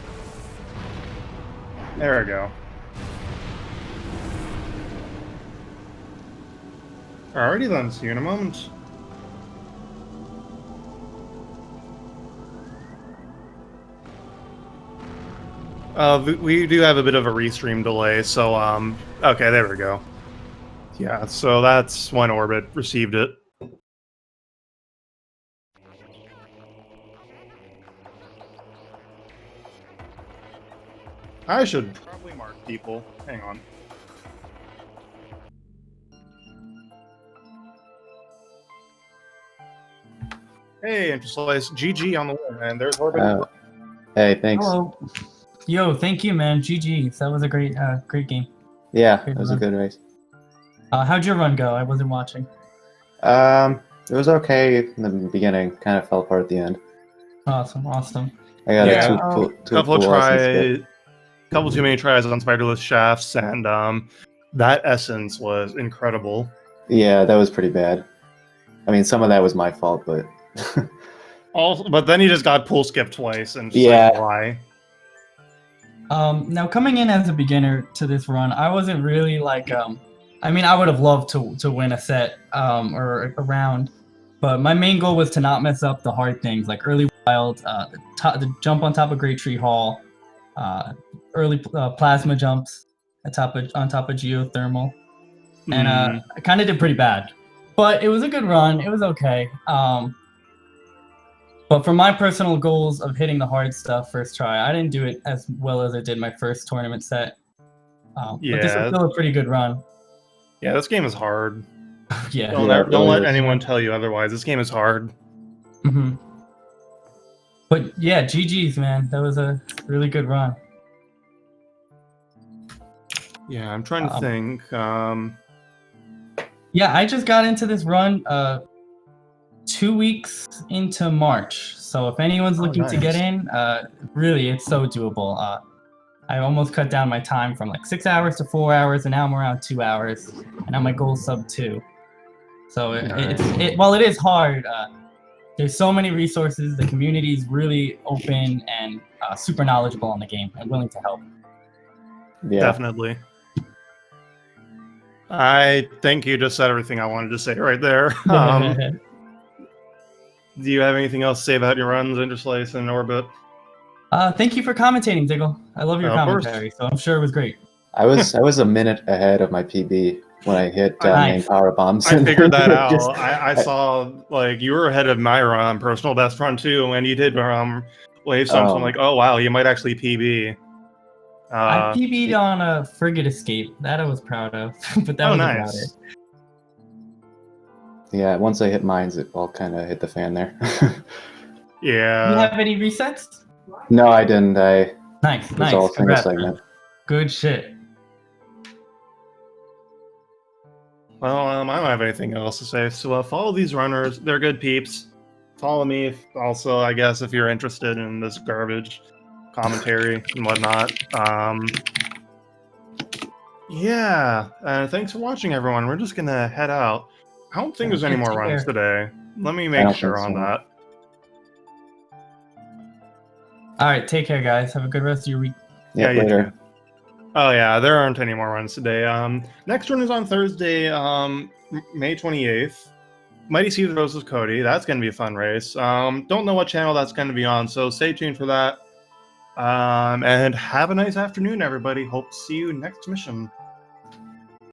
A: There we go. Alrighty then, see you in a moment. We do have a bit of a restream delay, so, okay, there we go. Yeah, so that's when OrbiT received it. I should probably mark people. Hang on. Hey, Interslice, GG on the win, man. There's OrbiT.
B: Hey, thanks.
C: Hello. Yo, thank you, man. GG. That was a great game.
B: Yeah,
C: Great
B: it was a good race.
C: How'd your run go? I wasn't watching.
B: It was okay in the beginning. Kind of fell apart at the end.
C: Awesome.
B: I got
A: a couple too many tries on spiderless shafts, and that essence was incredible.
B: Yeah, that was pretty bad. I mean, some of that was my fault, but
A: but then he just got pool skipped twice, and just
B: yeah,
A: like, why?
C: Now coming in as a beginner to this run, I wasn't really like I mean, I would have loved to win a set or a round, but my main goal was to not mess up the hard things like early wild, the jump on top of Great Tree Hall, early plasma jumps on top of geothermal, and I kind of did pretty bad, but it was a good run. It was okay. But for my personal goals of hitting the hard stuff first try, I didn't do it as well as I did my first tournament set. But this was still a pretty good run.
A: Yeah, this game is hard.
C: Yeah.
A: Don't let anyone tell you otherwise. This game is hard.
C: Mm-hmm. But yeah, GG's, man. That was a really good run.
A: Yeah, I'm trying to think.
C: Yeah, I just got into this run 2 weeks into March. So if anyone's looking to get in, really, it's so doable. I almost cut down my time from like 6 hours to 4 hours, and now I'm around 2 hours. And now my goal's sub 2. So while it is hard, there's so many resources. The community is really open and super knowledgeable on the game and willing to help.
B: Yeah.
A: Definitely. I think you just said everything I wanted to say right there. Do you have anything else to say about your runs, Interslice and OrbiT?
C: Thank you for commentating, Diggle. I love your
A: Of course.
C: commentary, so I'm sure it was great.
B: I was a minute ahead of my PB when I hit main
C: Nice.
B: power bombs.
A: I figured that out.
B: Just-
A: I saw like you were ahead of my run, personal best run too, and you did wave some. So I'm like, oh wow, you might actually PB.
C: I PB'd on a frigate escape. That I was proud of, but that was about
A: nice.
C: it.
B: Yeah, once I hit mines, it all kind of hit the fan there.
C: Do you
A: Yeah.
C: have any resets?
B: No, I didn't. It
C: Nice,
B: was
C: nice.
B: all single
C: Congrats,
B: segment.
C: man. Good shit.
A: Well, I don't have anything else to say. So follow these runners; they're good peeps. Follow me, also, I guess, if you're interested in this garbage commentary and whatnot. Yeah, thanks for watching, everyone. We're just gonna head out. I don't think there's any more runs today. Let me make sure on that.
C: All right, take care, guys. Have a good rest of your week.
B: Yeah,
A: you
B: later.
A: too. Oh yeah, there aren't any more runs today. Next one is on Thursday, May 28th. Mighty Sea of the Roses Cody. That's gonna be a fun race. Don't know what channel that's gonna be on, so stay tuned for that. And have a nice afternoon, everybody. Hope to see you next mission.